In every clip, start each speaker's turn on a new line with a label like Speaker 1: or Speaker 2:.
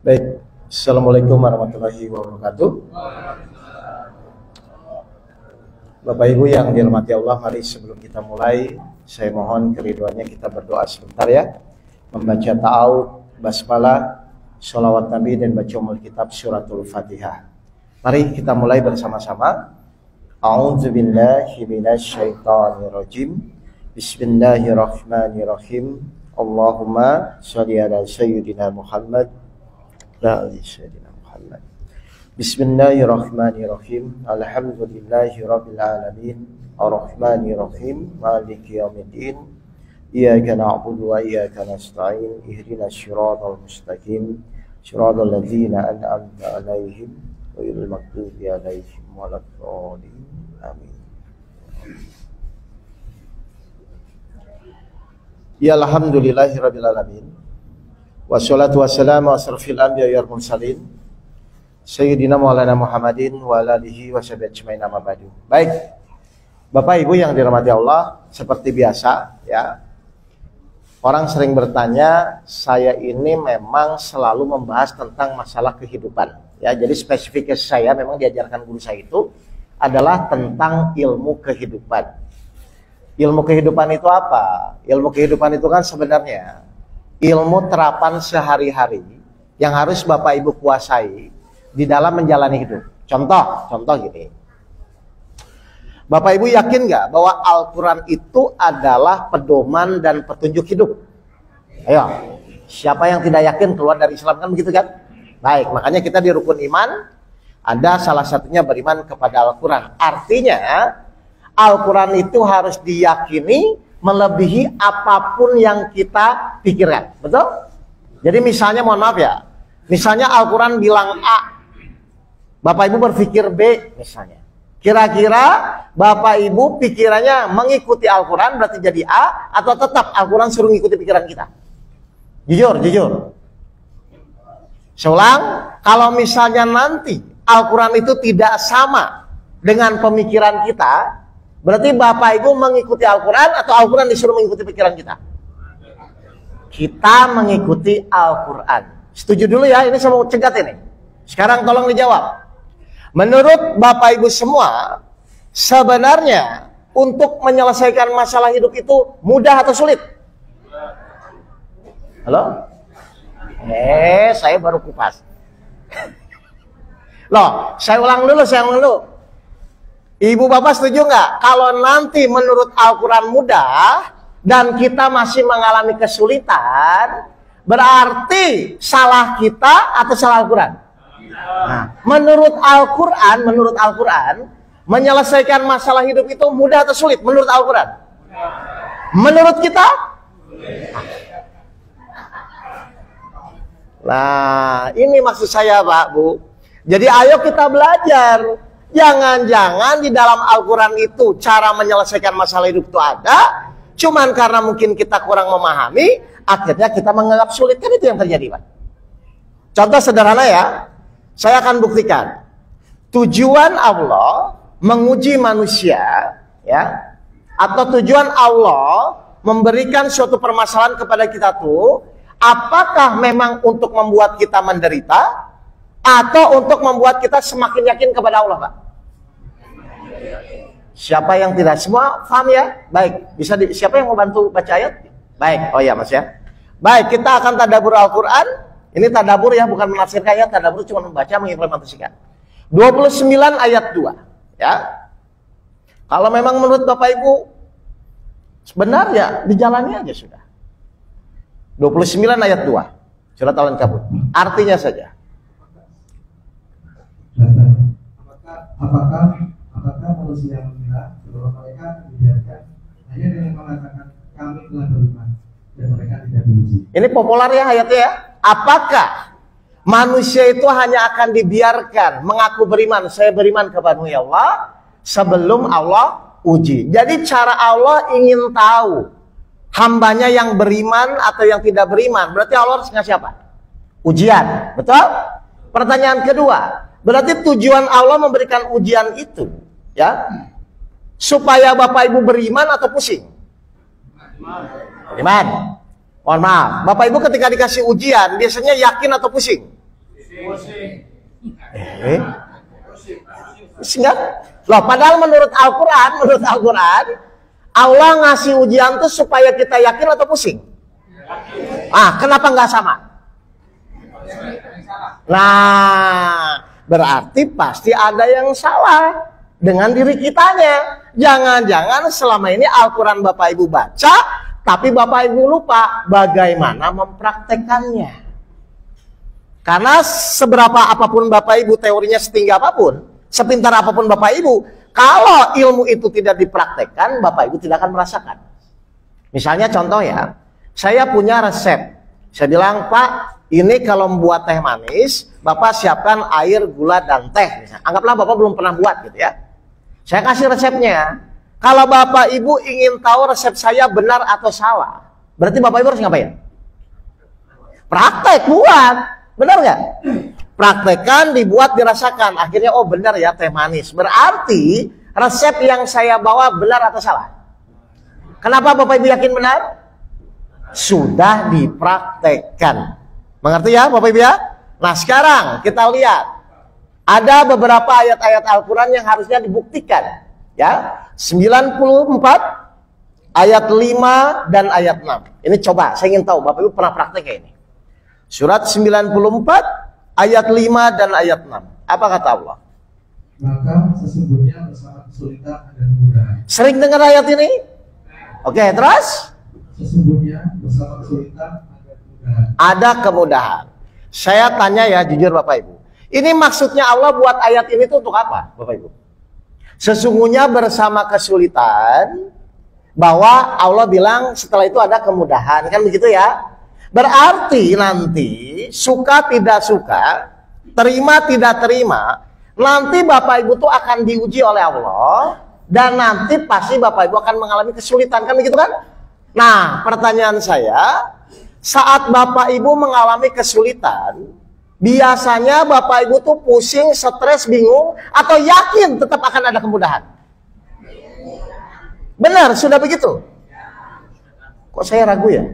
Speaker 1: Baik, Assalamualaikum warahmatullahi wabarakatuh. Bapak Ibu yang dirahmati Allah, mari sebelum kita mulai, saya mohon keridhoannya kita berdoa sebentar ya. Membaca ta'awud, basmalah, sholawat Nabi dan baca umul kitab suratul Fatihah. Mari kita mulai bersama-sama. A'udzubillahi minasyaitonirrajim. Bismillahirrahmanirrahim. Allahumma sholli ala sayyidina Muhammad wa ali sayyidina Muhammad. Bismillahirrahmanirrahim. Alhamdulillahi rabbil alamin. Arrahmanirrahim. Maliki yaumiddin. Iyyaka na'budu wa iyyaka nasta'in. Ihdinas siratal mustaqim. Siratal ladzina an'amta 'alaihim ghairil maghdubi 'alaihim waladdallin. Amin. Ya alhamdulillahirabbil alamin. Wassalatu wassalamu asrofil anbiya'i wal mursalin sayyidina maulana Muhammadin wa alihi washabihi ajmain amma ba'du. Baik, Bapak Ibu yang dirahmati Allah, seperti biasa ya. Orang sering bertanya, saya ini memang selalu membahas tentang masalah kehidupan ya. Jadi spesifiknya saya memang diajarkan guru saya itu adalah tentang ilmu kehidupan. Ilmu kehidupan itu apa? Ilmu kehidupan itu kan sebenarnya ilmu terapan sehari-hari yang harus Bapak Ibu kuasai di dalam menjalani hidup. Contoh gini. Bapak Ibu yakin nggak bahwa Al-Quran itu adalah pedoman dan petunjuk hidup? Ayo, siapa yang tidak yakin keluar dari Islam, kan begitu kan? Baik, makanya kita di rukun iman ada salah satunya beriman kepada Al-Quran. Artinya Al-Quran itu harus diyakini melebihi apapun yang kita pikirkan. Betul? Jadi misalnya, mohon maaf ya, misalnya Al-Quran bilang A, Bapak Ibu berpikir B misalnya. Kira-kira Bapak Ibu pikirannya mengikuti Al-Quran berarti jadi A, atau tetap Al-Quran suruh mengikuti pikiran kita? Jujur. Saya ulang, kalau misalnya nanti Al-Quran itu tidak sama dengan pemikiran kita, berarti Bapak Ibu mengikuti Al-Quran atau Al-Quran disuruh mengikuti pikiran kita? Kita mengikuti Al-Quran. Setuju dulu ya, ini saya mau cegat ini. Sekarang tolong dijawab. Menurut Bapak Ibu semua, sebenarnya untuk menyelesaikan masalah hidup itu mudah atau sulit? Halo? Saya baru kupas. Loh, saya ulang dulu. Ibu Bapak setuju nggak? Kalau nanti menurut Al-Quran mudah dan kita masih mengalami kesulitan, berarti salah kita atau salah Al-Quran? Nah, menurut Al-Quran, menyelesaikan masalah hidup itu mudah atau sulit? Menurut Al-Quran? Menurut kita? Nah, ini maksud saya Pak, Bu. Jadi ayo kita belajar. Jangan-jangan di dalam Al-Quran itu cara menyelesaikan masalah hidup itu ada, cuman karena mungkin kita kurang memahami, akhirnya kita menganggap sulit. Kan itu yang terjadi, Pak. Contoh sederhana ya, saya akan buktikan. Tujuan Allah menguji manusia, ya, atau tujuan Allah memberikan suatu permasalahan kepada kita tuh, apakah memang untuk membuat kita menderita, atau untuk membuat kita semakin yakin kepada Allah, Pak? Siapa yang tidak? Semua paham ya? Baik, siapa yang mau bantu baca ayat? Baik, oh ya Mas ya. Baik, kita akan tadabbur Al-Quran. Ini tadabbur ya, bukan menafsirkan ayat. Tadabbur cuma membaca, mengimplementasikan. 29 ayat 2 ya. Kalau memang menurut Bapak Ibu benar ya, dijalani aja sudah. 29 ayat 2 surat Al-Ankabut. Artinya saja.
Speaker 2: Apakah manusia mengira bahwa mereka dibiarkan hanya dengan mengatakan kami telah beriman dan mereka tidak diuji?
Speaker 1: Ini populer ya ayatnya ya. Apakah manusia itu hanya akan dibiarkan mengaku beriman, saya beriman kepada Allah, sebelum Allah uji? Jadi cara Allah ingin tahu hambanya yang beriman atau yang tidak beriman, berarti Allah harus ngasih apa? Ujian, betul? Pertanyaan kedua, berarti tujuan Allah memberikan ujian itu ya supaya Bapak Ibu beriman atau pusing? Beriman. Mohon maaf, Bapak Ibu ketika dikasih ujian biasanya yakin atau pusing? Pusing kan? Loh, padahal menurut Al-Quran, Allah ngasih ujian tuh supaya kita yakin atau pusing? Kenapa nggak sama? Nah, berarti pasti ada yang salah dengan diri kitanya. Jangan-jangan selama ini Al-Quran Bapak Ibu baca, tapi Bapak Ibu lupa bagaimana mempraktekannya. Karena seberapa apapun Bapak Ibu teorinya setinggi apapun, sepintar apapun Bapak Ibu, kalau ilmu itu tidak dipraktekkan, Bapak Ibu tidak akan merasakan. Misalnya contoh ya, saya punya resep. Saya bilang, Pak, ini kalau membuat teh manis, Bapak siapkan air, gula, dan teh. Misalnya. Anggaplah Bapak belum pernah buat gitu ya. Saya kasih resepnya. Kalau Bapak Ibu ingin tahu resep saya benar atau salah, berarti Bapak Ibu harus ngapain? Praktek, buat. Benar nggak? Praktekkan, dibuat, dirasakan. Akhirnya, oh benar ya teh manis. Berarti resep yang saya bawa benar atau salah? Kenapa Bapak Ibu yakin benar? Sudah dipraktekkan. Mengerti ya Bapak Ibu ya? Nah sekarang kita lihat. Ada beberapa ayat-ayat Al-Quran yang harusnya dibuktikan. Ya, 94, ayat 5, dan ayat 6. Ini coba, saya ingin tahu Bapak Ibu pernah praktek kayak ini. Surat 94, ayat 5 dan ayat 6. Apa kata Allah?
Speaker 2: Maka sesungguhnya bersama kesulitan dan kemudahan.
Speaker 1: Sering dengar ayat ini? Oke, terus?
Speaker 2: Sesungguhnya bersama kesulitan ada kemudahan.
Speaker 1: Ada kemudahan. Saya tanya ya, jujur Bapak Ibu. Ini maksudnya Allah buat ayat ini tuh untuk apa, Bapak Ibu? Sesungguhnya bersama kesulitan, bahwa Allah bilang setelah itu ada kemudahan, kan begitu ya? Berarti nanti suka tidak suka, terima tidak terima, nanti Bapak Ibu tuh akan diuji oleh Allah, dan nanti pasti Bapak Ibu akan mengalami kesulitan, kan begitu kan? Nah, pertanyaan saya, saat Bapak Ibu mengalami kesulitan, biasanya Bapak Ibu tuh pusing, stres, bingung, atau yakin tetap akan ada kemudahan? Benar, sudah begitu? Kok saya ragu ya?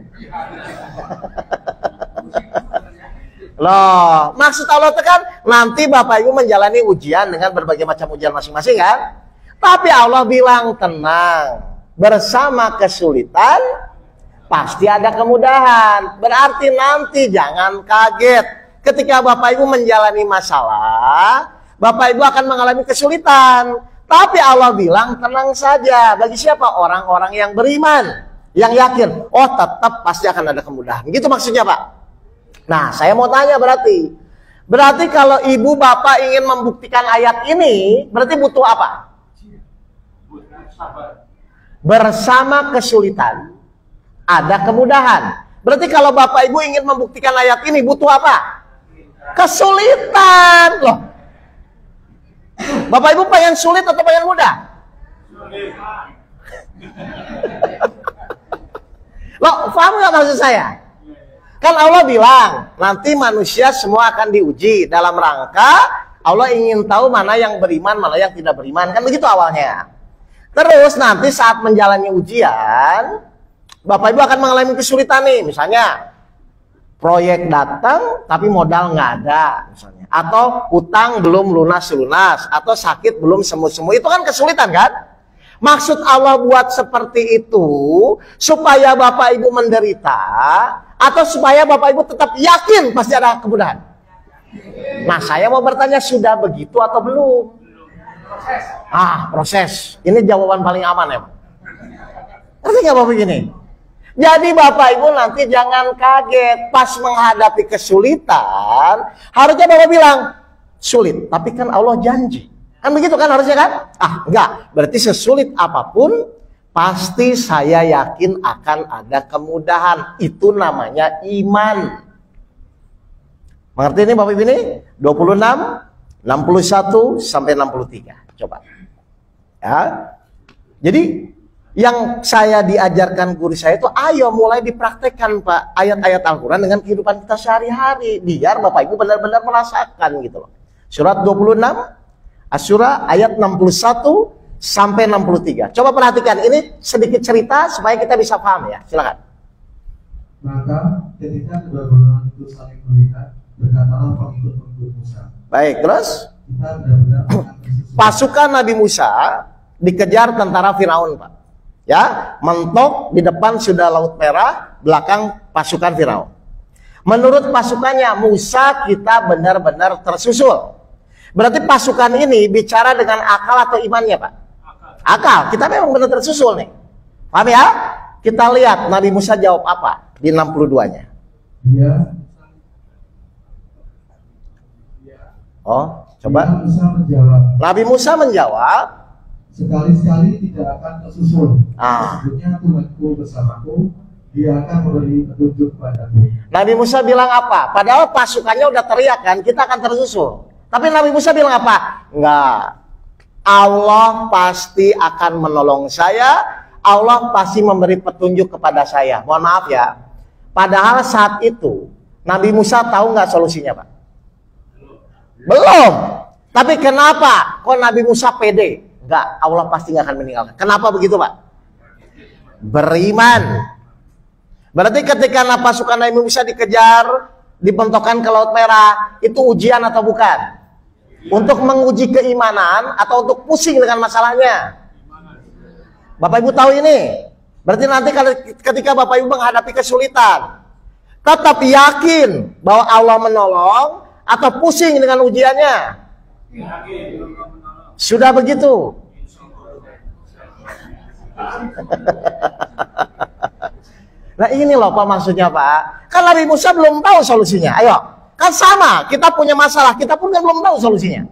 Speaker 1: Loh, maksud Allah itu kan nanti Bapak Ibu menjalani ujian dengan berbagai macam ujian masing-masing kan? Tapi Allah bilang tenang, bersama kesulitan pasti ada kemudahan. Berarti nanti jangan kaget ketika Bapak Ibu menjalani masalah, Bapak Ibu akan mengalami kesulitan. Tapi Allah bilang tenang saja. Bagi siapa? Orang-orang yang beriman, yang yakin, oh tetap pasti akan ada kemudahan. Gitu maksudnya Pak. Nah saya mau tanya berarti kalau ibu bapak ingin membuktikan ayat ini, berarti butuh apa? Bersama kesulitan ada kemudahan. Berarti kalau bapak ibu ingin membuktikan ayat ini butuh apa? Kesulitan. Loh, Bapak Ibu pengen sulit atau pengen mudah? Loh, paham nggak maksud saya? Kan Allah bilang nanti manusia semua akan diuji dalam rangka Allah ingin tahu mana yang beriman, mana yang tidak beriman. Kan begitu awalnya. Terus nanti saat menjalani ujian, Bapak Ibu akan mengalami kesulitan nih. Misalnya proyek datang tapi modal nggak ada misalnya, atau utang belum lunas, atau sakit belum sembuh. Itu kan kesulitan kan? Maksud Allah buat seperti itu supaya Bapak Ibu menderita, atau supaya Bapak Ibu tetap yakin pasti ada kemudahan? Nah saya mau bertanya, sudah begitu atau belum? Proses. Ini jawaban paling aman emang. Ngerti nggak Bapak begini? Jadi Bapak Ibu nanti jangan kaget pas menghadapi kesulitan. Harusnya Bapak bilang, sulit, tapi kan Allah janji. Kan begitu kan harusnya kan? Enggak. Berarti sesulit apapun, pasti saya yakin akan ada kemudahan. Itu namanya iman. Mengerti ini Bapak Ibu ini? 26, 61, sampai 63. Coba. Ya. Jadi yang saya diajarkan guru saya itu, ayo mulai dipraktekkan Pak ayat-ayat Al-Quran dengan kehidupan kita sehari-hari, biar Bapak Ibu benar-benar merasakan gitu loh. Surat 26 Asy-Syura ayat 61 sampai 63. Coba perhatikan, ini sedikit cerita supaya kita bisa paham ya. Silakan.
Speaker 2: Maka ketika kedua golongan itu saling melihat, berkatalah pengikut-pengikut Musa.
Speaker 1: Baik, terus
Speaker 2: Kita benar-benar akan tersusun.
Speaker 1: pasukan Nabi Musa dikejar tentara Firaun, Pak. Ya, mentok di depan sudah Laut Merah, belakang pasukan Firaun. Menurut pasukannya, Musa kita benar-benar tersusul. Berarti pasukan ini bicara dengan akal atau imannya, Pak? Akal. Kita memang benar tersusul nih. Paham ya? Kita lihat Nabi Musa jawab apa di 62-nya. Oh, coba.
Speaker 2: Musa menjawab,
Speaker 1: Nabi Musa menjawab,
Speaker 2: sekali-sekali tidak akan tersusul.
Speaker 1: Ah.
Speaker 2: Sesungguhnya Tuhanku bersamaku, Dia akan memberi petunjuk padaku.
Speaker 1: Nabi Musa bilang apa? Padahal pasukannya udah teriak kan, kita akan tersusul. Tapi Nabi Musa bilang apa? Enggak. Allah pasti akan menolong saya. Allah pasti memberi petunjuk kepada saya. Mohon maaf ya. Padahal saat itu Nabi Musa tahu nggak solusinya, Pak? Belum. Tapi kenapa? Kok Nabi Musa pede? Enggak, Allah pasti nggak akan meninggalkan. Kenapa begitu, Pak? Beriman. Berarti ketika pasukan Nabi Musa dikejar, dibentokkan ke Laut Merah, itu ujian atau bukan? Untuk menguji keimanan atau untuk pusing dengan masalahnya? Bapak Ibu tahu ini? Berarti nanti ketika Bapak Ibu menghadapi kesulitan, tetap yakin bahwa Allah menolong atau pusing dengan ujiannya? Sudah begitu? Nah ini loh Pak maksudnya Pak. Kan Nabi Musa belum tahu solusinya. Ayo, kan sama. Kita punya masalah, kita pun kan belum tahu solusinya.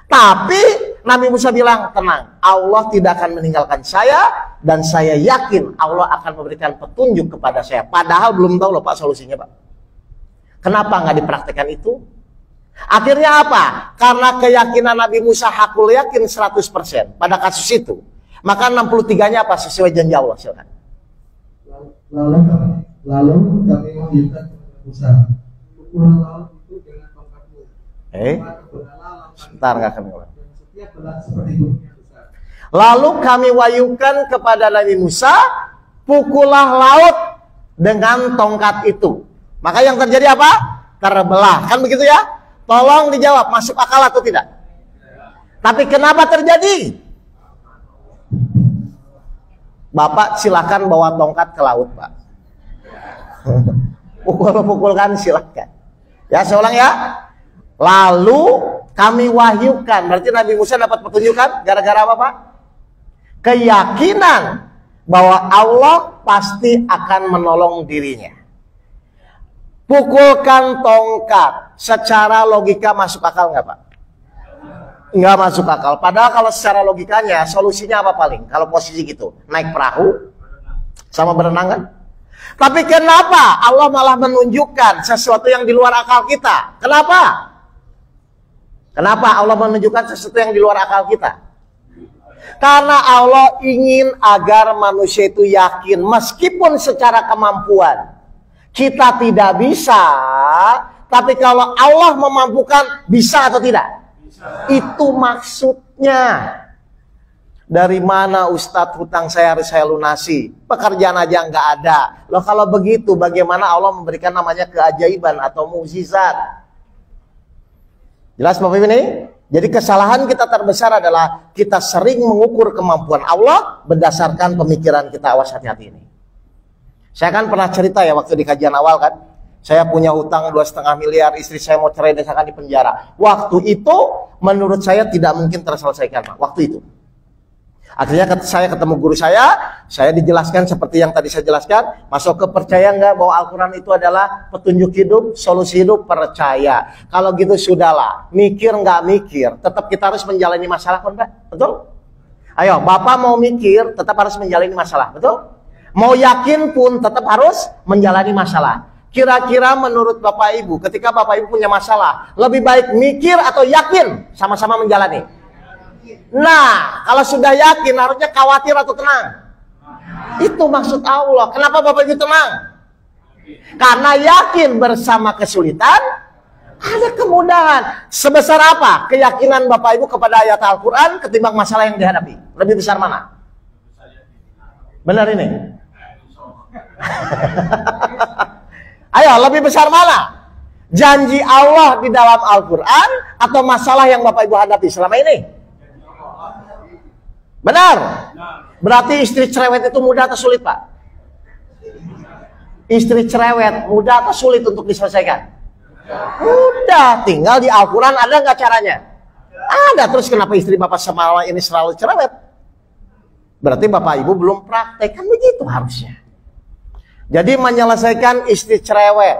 Speaker 1: Tapi Nabi Musa bilang, tenang, Allah tidak akan meninggalkan saya dan saya yakin Allah akan memberikan petunjuk kepada saya. Padahal belum tahu loh Pak solusinya Pak. Kenapa nggak dipraktekkan itu? Akhirnya apa? Karena keyakinan Nabi Musa hakul yakin 100% pada kasus itu. Maka 63-nya apa? Sesuai janji Allah. Silakan.
Speaker 2: Lalu kami meminta Musa, pukul laut itu dengan tongkatmu.
Speaker 1: Sebentar nggak kami ulang.
Speaker 2: Setiap belah seperti gunungnya besar.
Speaker 1: Lalu kami wayukan kepada Nabi Musa, pukullah laut dengan tongkat itu. Maka yang terjadi apa? Terbelah. Kan begitu ya? Tolong dijawab, masuk akal atau tidak? Tapi kenapa terjadi? Bapak silakan bawa tongkat ke laut, Pak. Pukul-pukulkan silakan. Ya, saya ulang ya. Lalu kami wahyukan. Berarti Nabi Musa dapat petunjukan gara-gara apa, Pak? Keyakinan bahwa Allah pasti akan menolong dirinya. Pukulkan tongkat. Secara logika masuk akal nggak, Pak? Nggak masuk akal. Padahal kalau secara logikanya solusinya apa paling? Kalau posisi gitu, naik perahu sama berenang kan? Tapi kenapa Allah malah menunjukkan sesuatu yang di luar akal kita? Kenapa? Kenapa Allah menunjukkan sesuatu yang di luar akal kita? Karena Allah ingin agar manusia itu yakin meskipun secara kemampuan kita tidak bisa, tapi kalau Allah memampukan bisa atau tidak? Itu maksudnya. Dari mana Ustadz hutang saya harus saya lunasi? Pekerjaan aja nggak ada. Loh kalau begitu bagaimana Allah memberikan namanya keajaiban atau mukjizat? Jelas Bapak Ibu ini? Jadi kesalahan kita terbesar adalah kita sering mengukur kemampuan Allah berdasarkan pemikiran kita. Awas hati-hati ini. Saya kan pernah cerita ya waktu di kajian awal kan. Saya punya hutang 2,5 miliar, istri saya mau cerai dan saya akan di penjara. Waktu itu menurut saya tidak mungkin terselesaikan, Pak. Waktu itu. Akhirnya saya ketemu guru saya dijelaskan seperti yang tadi saya jelaskan. Masuk ke percaya nggak bahwa Al-Quran itu adalah petunjuk hidup, solusi hidup, percaya. Kalau gitu sudahlah, mikir nggak mikir, tetap kita harus menjalani masalah, kan, Pak? Betul? Ayo, Bapak mau mikir, tetap harus menjalani masalah, betul? Mau yakin pun tetap harus menjalani masalah. Kira-kira menurut Bapak Ibu, ketika Bapak Ibu punya masalah, lebih baik mikir atau yakin sama-sama menjalani? Nah, kalau sudah yakin harusnya khawatir atau tenang? Itu maksud Allah. Kenapa Bapak Ibu tenang? Karena yakin bersama kesulitan ada kemudahan. Sebesar apa keyakinan Bapak Ibu kepada ayat Al-Quran ketimbang masalah yang dihadapi? Lebih besar mana? Benar ini? Ayo, lebih besar mana? Janji Allah di dalam Al-Quran atau masalah yang Bapak Ibu hadapi selama ini? Benar? Berarti istri cerewet itu mudah atau sulit, Pak? Istri cerewet mudah atau sulit untuk diselesaikan? Mudah, tinggal di Al-Quran ada nggak caranya? Ada. Terus kenapa istri Bapak sama ini selalu cerewet? Berarti Bapak Ibu belum praktek, kan begitu harusnya. Jadi menyelesaikan istri cerewet,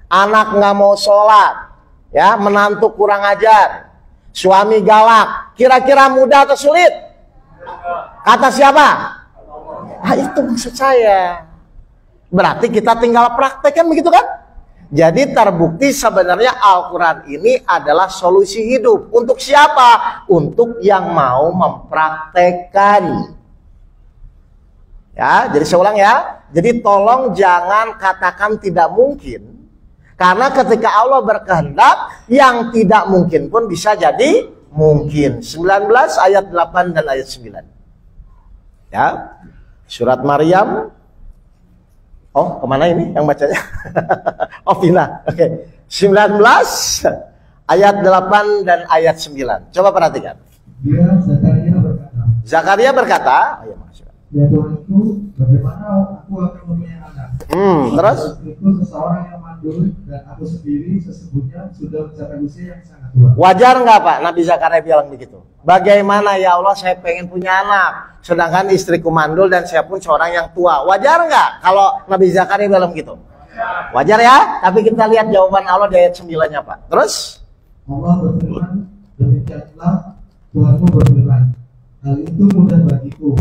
Speaker 1: anak nggak mau sholat, ya, menantu kurang ajar, suami galak, kira-kira mudah atau sulit? Kata siapa? Ah, itu maksud saya. Berarti kita tinggal praktekkan, begitu kan? Jadi terbukti sebenarnya Al-Quran ini adalah solusi hidup. Untuk siapa? Untuk yang mau mempraktekkan. Ya, jadi saya ulang ya. Jadi tolong jangan katakan tidak mungkin. Karena ketika Allah berkehendak, yang tidak mungkin pun bisa jadi mungkin. 19 ayat 8 dan ayat 9. Ya. Surat Maryam. Oh, kemana ini yang bacanya? Oh, Vina. Oke. 19 ayat 8 dan ayat 9. Coba perhatikan.
Speaker 2: Dia Zakaria berkata.
Speaker 1: Zakaria berkata, oh, ya,
Speaker 2: ya Tuhanku, bagaimana aku akan mempunyai anak?
Speaker 1: Terus?
Speaker 2: Itu seseorang yang mandul dan aku sendiri sesungguhnya sudah mencapai usia yang sangat tua.
Speaker 1: Wajar nggak Pak Nabi Zakaria bilang begitu? Bagaimana ya Allah saya pengen punya anak, sedangkan istriku mandul dan saya pun seorang yang tua. Wajar nggak kalau Nabi Zakaria bilang gitu? Wajar ya? Tapi kita lihat jawaban Allah di ayat 9-nya Pak. Terus?
Speaker 2: Allah berfirman, demikianlah Tuhanmu berfirman, hal itu mudah bagiku.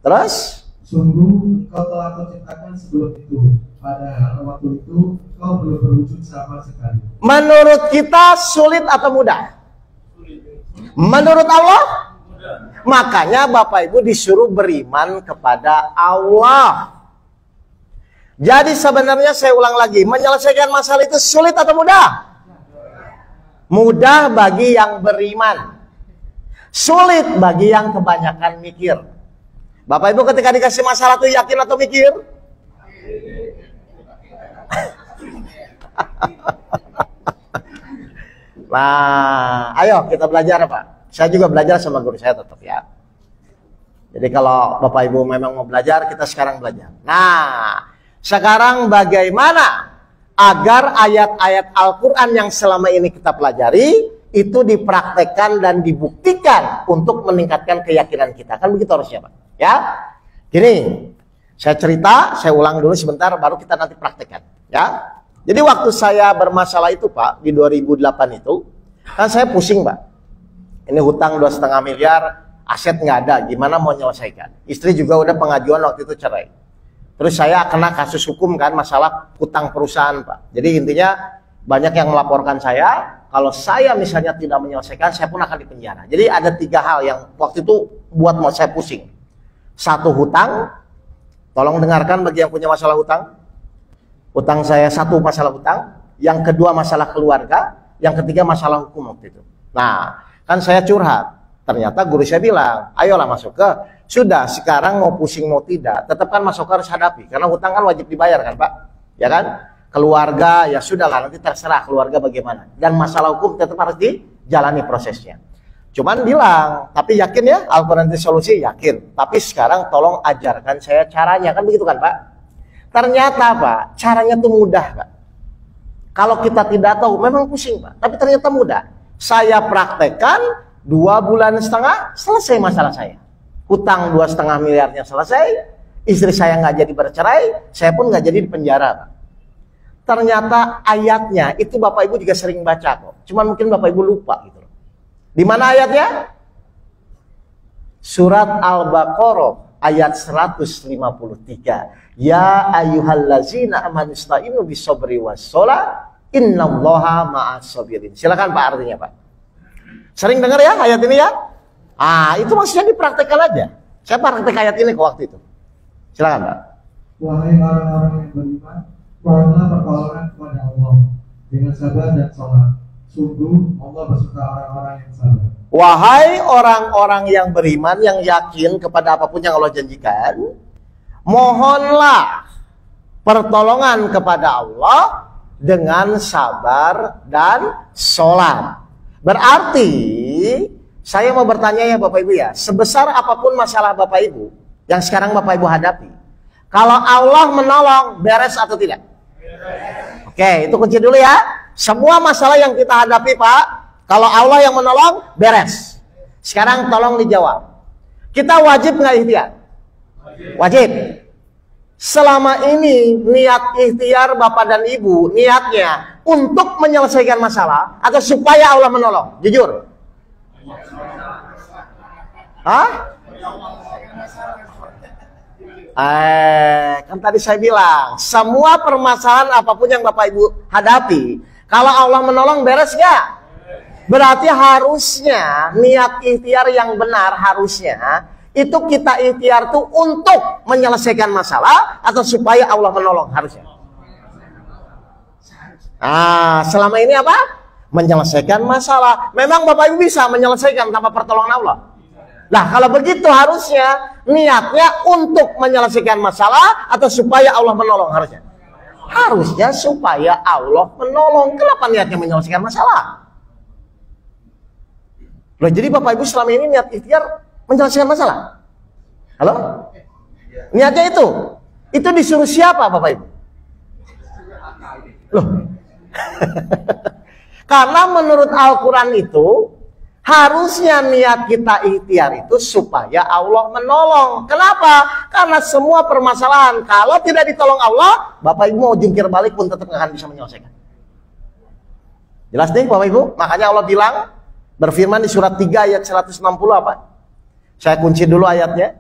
Speaker 1: Terus?
Speaker 2: Sungguh kau telah kuciptakan sebelum itu, pada waktu itu kau belum berwujud sama sekali.
Speaker 1: Menurut kita sulit atau mudah? Menurut Allah? Makanya Bapak Ibu disuruh beriman kepada Allah. Jadi sebenarnya saya ulang lagi, menyelesaikan masalah itu sulit atau mudah? Mudah bagi yang beriman. Sulit bagi yang kebanyakan mikir. Bapak Ibu ketika dikasih masalah itu yakin atau mikir? Nah, ayo kita belajar Pak. Saya juga belajar sama guru saya tetap ya. Jadi kalau Bapak Ibu memang mau belajar, kita sekarang belajar. Nah, sekarang bagaimana agar ayat-ayat Al-Quran yang selama ini kita pelajari itu dipraktekkan dan dibuktikan untuk meningkatkan keyakinan kita. Kan begitu harusnya Pak. Ya, gini, saya cerita, saya ulang dulu sebentar, baru kita nanti praktekkan. Ya, jadi waktu saya bermasalah itu Pak, di 2008 itu, kan saya pusing Pak. Ini hutang 2,5 miliar, aset nggak ada, gimana mau menyelesaikan? Istri juga udah pengajuan waktu itu cerai. Terus saya kena kasus hukum kan, masalah hutang perusahaan Pak. Jadi intinya banyak yang melaporkan saya, kalau saya misalnya tidak menyelesaikan, saya pun akan dipenjara. Jadi ada 3 hal yang waktu itu buat mau saya pusing. 1, hutang. Tolong dengarkan bagi yang punya masalah hutang. Hutang saya 1 masalah hutang. Yang kedua masalah keluarga. Yang ketiga masalah hukum waktu itu. Nah, kan saya curhat. Ternyata guru saya bilang, ayolah masuk ke. Sudah, sekarang mau pusing mau tidak, tetap kan masuk harus hadapi. Karena hutang kan wajib dibayar kan Pak. Ya kan? Keluarga, ya sudahlah nanti terserah keluarga bagaimana. Dan masalah hukum tetap harus dijalani prosesnya. Cuman bilang, tapi yakin ya Al-Quran itu solusi? Yakin. Tapi sekarang tolong ajarkan saya caranya. Kan begitu kan Pak? Ternyata Pak, caranya tuh mudah Pak. Kalau kita tidak tahu, memang pusing Pak. Tapi ternyata mudah. Saya praktekkan 2,5 bulan, selesai masalah saya. Hutang 2,5 miliarnya selesai. Istri saya nggak jadi bercerai. Saya pun nggak jadi dipenjara Pak. Ternyata ayatnya, itu Bapak Ibu juga sering baca kok. Cuman mungkin Bapak Ibu lupa gitu. Di mana ayatnya? Surat Al-Baqarah ayat 153. Ya ayyuhallazina amanu ista'inu bis-sabri was-shalah innallaha ma'as-sabirin. Silakan Pak artinya Pak. Sering dengar ya ayat ini ya? Itu maksudnya dipraktekkan aja. Saya praktek ayat ini ke waktu itu. Silakan Pak.
Speaker 2: Wahai orang-orang yang beriman, mohonlah pertolongan kepada Allah dengan sabar dan sholat. Sungguh Allah bersuka orang-orang yang sabar.
Speaker 1: Wahai orang-orang yang beriman, yang yakin kepada apapun yang Allah janjikan, mohonlah pertolongan kepada Allah dengan sabar dan sholat. Berarti saya mau bertanya ya Bapak Ibu ya, sebesar apapun masalah Bapak Ibu yang sekarang Bapak Ibu hadapi, kalau Allah menolong, beres atau tidak? Oke, itu kunci dulu ya. Semua masalah yang kita hadapi Pak, kalau Allah yang menolong, beres. Sekarang tolong dijawab, kita wajib nggak ikhtiar? Wajib. Selama ini niat ikhtiar Bapak dan Ibu, niatnya untuk menyelesaikan masalah atau supaya Allah menolong? Jujur. Hah? Kan tadi saya bilang, semua permasalahan apapun yang Bapak Ibu hadapi, kalau Allah menolong, beres nggak? Berarti harusnya niat ikhtiar yang benar harusnya itu kita ikhtiar tuh untuk menyelesaikan masalah atau supaya Allah menolong harusnya. Selama ini apa? Menyelesaikan masalah. Memang Bapak Ibu bisa menyelesaikan tanpa pertolongan Allah. Nah, kalau begitu harusnya niatnya untuk menyelesaikan masalah atau supaya Allah menolong harusnya. Harusnya supaya Allah menolong. Kenapa niatnya menyelesaikan masalah? Loh, jadi Bapak Ibu selama ini niat ikhtiar menyelesaikan masalah. Halo? Niatnya itu. Itu disuruh siapa Bapak Ibu? Loh. Karena menurut Al-Quran itu harusnya niat kita ikhtiar itu supaya Allah menolong. Kenapa? Karena semua permasalahan kalau tidak ditolong Allah, Bapak Ibu mau jungkir balik pun tetap nggak akan bisa menyelesaikan. Jelas nih Bapak Ibu? Makanya Allah bilang, berfirman di surat 3 ayat 160 apa? Saya kunci dulu ayatnya.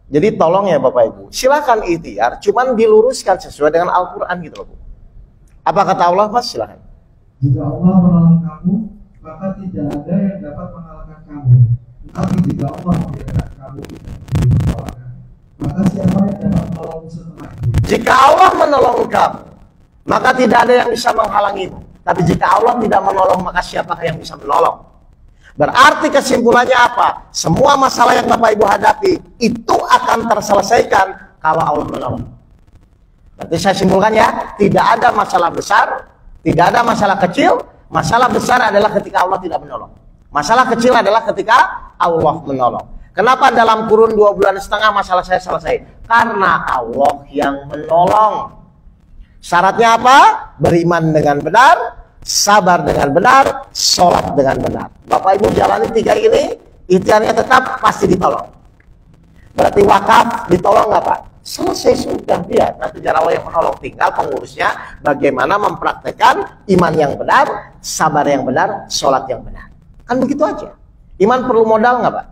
Speaker 1: Jadi tolong ya Bapak Ibu, silakan ikhtiar, cuman diluruskan sesuai dengan Al-Quran gitu loh Bu. Apa kata Allah Mas? Silakan.
Speaker 2: Jika Allah menolong kamu, maka tidak ada yang dapat mengalahkan kamu. Tapi jika Allah membiarkan kamu dipertolongan, maka siapa yang dapat menolongmu setelah itu? Jika
Speaker 1: Allah menolong kamu, maka tidak ada yang bisa menghalangimu. Tapi jika Allah tidak menolong, maka siapakah yang bisa menolong? Berarti kesimpulannya apa? Semua masalah yang Bapak Ibu hadapi itu akan terselesaikan kalau Allah menolong. Berarti saya simpulkan ya, tidak ada masalah besar, tidak ada masalah kecil. Masalah besar adalah ketika Allah tidak menolong. Masalah kecil adalah ketika Allah menolong. Kenapa dalam kurun 2,5 bulan masalah saya selesai? Karena Allah yang menolong. Syaratnya apa? Beriman dengan benar, sabar dengan benar, sholat dengan benar. Bapak Ibu jalani 3 ini, ikhtiarnya tetap pasti ditolong. Berarti wakaf ditolong nggak Pak? Selesai sudah, biar nanti Allah yang menolong. Tinggal pengurusnya bagaimana mempraktekkan iman yang benar, sabar yang benar, sholat yang benar. Kan begitu aja. Iman perlu modal nggak Pak?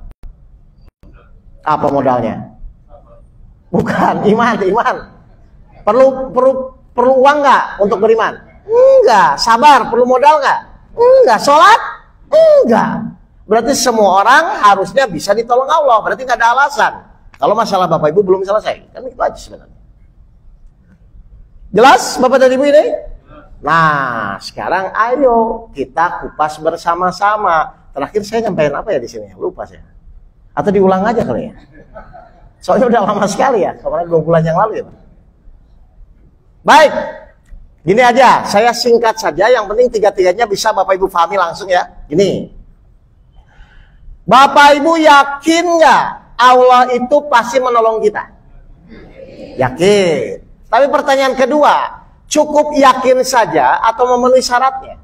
Speaker 1: Apa modalnya? Bukan iman. Perlu uang nggak untuk beriman? Enggak. Sabar perlu modal nggak? Enggak. Sholat? Enggak. Berarti semua orang harusnya bisa ditolong Allah. Berarti nggak ada alasan kalau masalah Bapak Ibu belum selesai. Kan itu aja sebenarnya. Jelas Bapak dan Ibu ini? Nah, sekarang ayo kita kupas bersama-sama. Terakhir saya nyampein apa ya di sini? Lupa saya. Atau diulang aja kali ya? Soalnya udah lama sekali ya. Kemarin 2 bulan yang lalu ya Pak. Baik. Gini aja, saya singkat saja. Yang penting 3-3-nya bisa Bapak Ibu pahami langsung ya. Gini. Bapak Ibu yakin nggak Allah itu pasti menolong kita? Yakin. Tapi pertanyaan kedua, cukup yakin saja atau memenuhi syaratnya?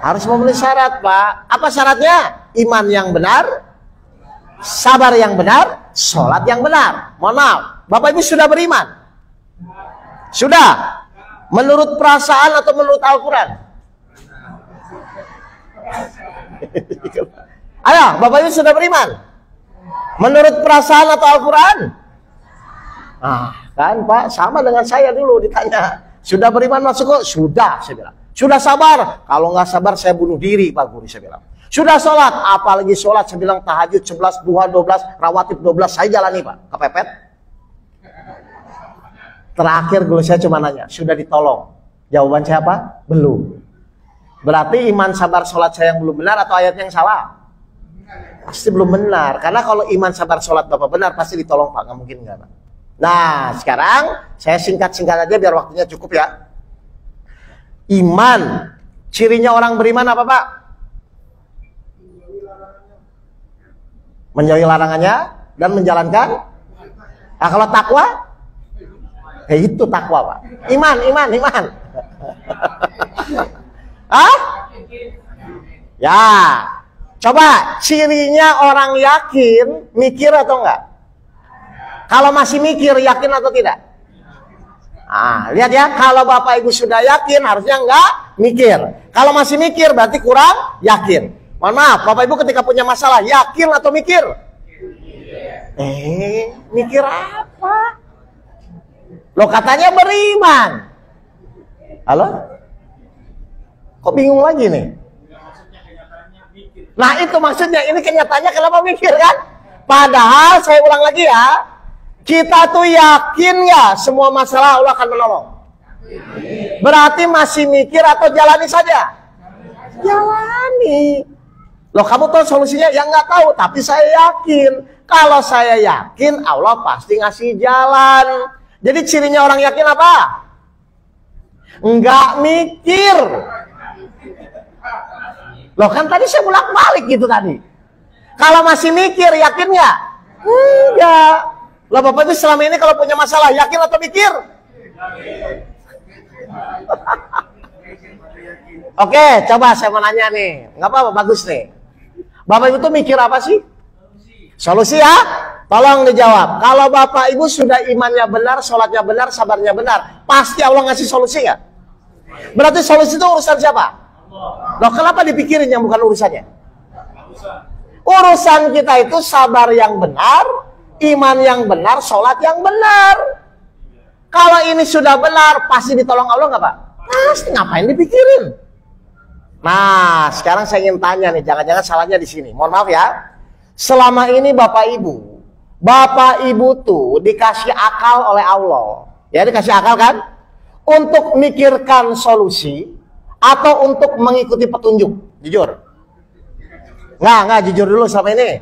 Speaker 1: Harus memenuhi syarat Pak. Apa syaratnya? Iman yang benar, sabar yang benar, sholat yang benar. Mohon maaf, Bapak Ibu sudah beriman? Sudah? Menurut perasaan atau menurut Al-Quran? Ayo, Bapak Ibu sudah beriman? Menurut perasaan atau Al-Quran? Kan Pak, sama dengan saya dulu ditanya. Sudah beriman masuk kok? Sudah, saya bilang. Sudah sabar? Kalau nggak sabar saya bunuh diri Pak Guru, saya bilang. Sudah sholat? Apalagi sholat, saya bilang tahajud 11, duha 12, rawatib 12, saya jalani Pak. Kepepet? Terakhir guru saya cuma nanya, sudah ditolong? Jawaban saya apa? Belum. Berarti iman, sabar, sholat saya yang belum benar atau ayatnya yang salah? Pasti belum benar. Karena kalau iman, sabar, sholat Bapak benar, pasti ditolong Pak. Nggak mungkin nggak Pak. Nah, sekarang saya singkat-singkat aja biar waktunya cukup ya. Iman, cirinya orang beriman apa Pak? Menjauhi larangannya dan menjalankan. Nah, kalau takwa, itu takwa Pak. Iman. Hah? Ya, coba cirinya orang yakin, mikir atau enggak? Kalau masih mikir, yakin atau tidak? Ah, lihat ya, kalau Bapak Ibu sudah yakin, harusnya enggak mikir. Kalau masih mikir, berarti kurang yakin. Mohon maaf, Bapak Ibu ketika punya masalah, yakin atau mikir? Mikir apa? Loh, katanya beriman. Halo? Kok bingung lagi nih? Nah, itu maksudnya, ini kenyataannya kenapa mikir kan? Padahal, saya ulang lagi ya, kita tuh yakin ya semua masalah Allah akan menolong. Berarti masih mikir atau jalani saja? Jalani. Loh, kamu tahu solusinya? Ya nggak tahu, tapi saya yakin. Kalau saya yakin, Allah pasti ngasih jalan. Jadi cirinya orang yakin apa? Nggak mikir. Loh, kan tadi saya bolak-balik gitu tadi. Kalau masih mikir, yakin nggak? Enggak. Loh, Bapak itu selama ini kalau punya masalah, yakin atau mikir? Oke, coba saya mau nanya nih. Nggak apa-apa, bagus nih. Bapak Ibu tuh mikir apa sih? Solusi ya? Tolong dijawab. Kalau Bapak Ibu sudah imannya benar, sholatnya benar, sabarnya benar, pasti Allah ngasih solusi nggak? Berarti solusi itu urusan siapa? Loh, kenapa dipikirin yang bukan urusannya? Urusan kita itu sabar yang benar, iman yang benar, sholat yang benar. Kalau ini sudah benar, pasti ditolong Allah nggak Pak? Pasti, ngapain dipikirin? Nah, sekarang saya ingin tanya nih, jangan-jangan salahnya di sini. Mohon maaf ya. Selama ini Bapak Ibu tuh dikasih akal oleh Allah. Ya, dikasih akal kan? Untuk mikirkan solusi atau untuk mengikuti petunjuk? Jujur. Nggak, jujur dulu selama ini.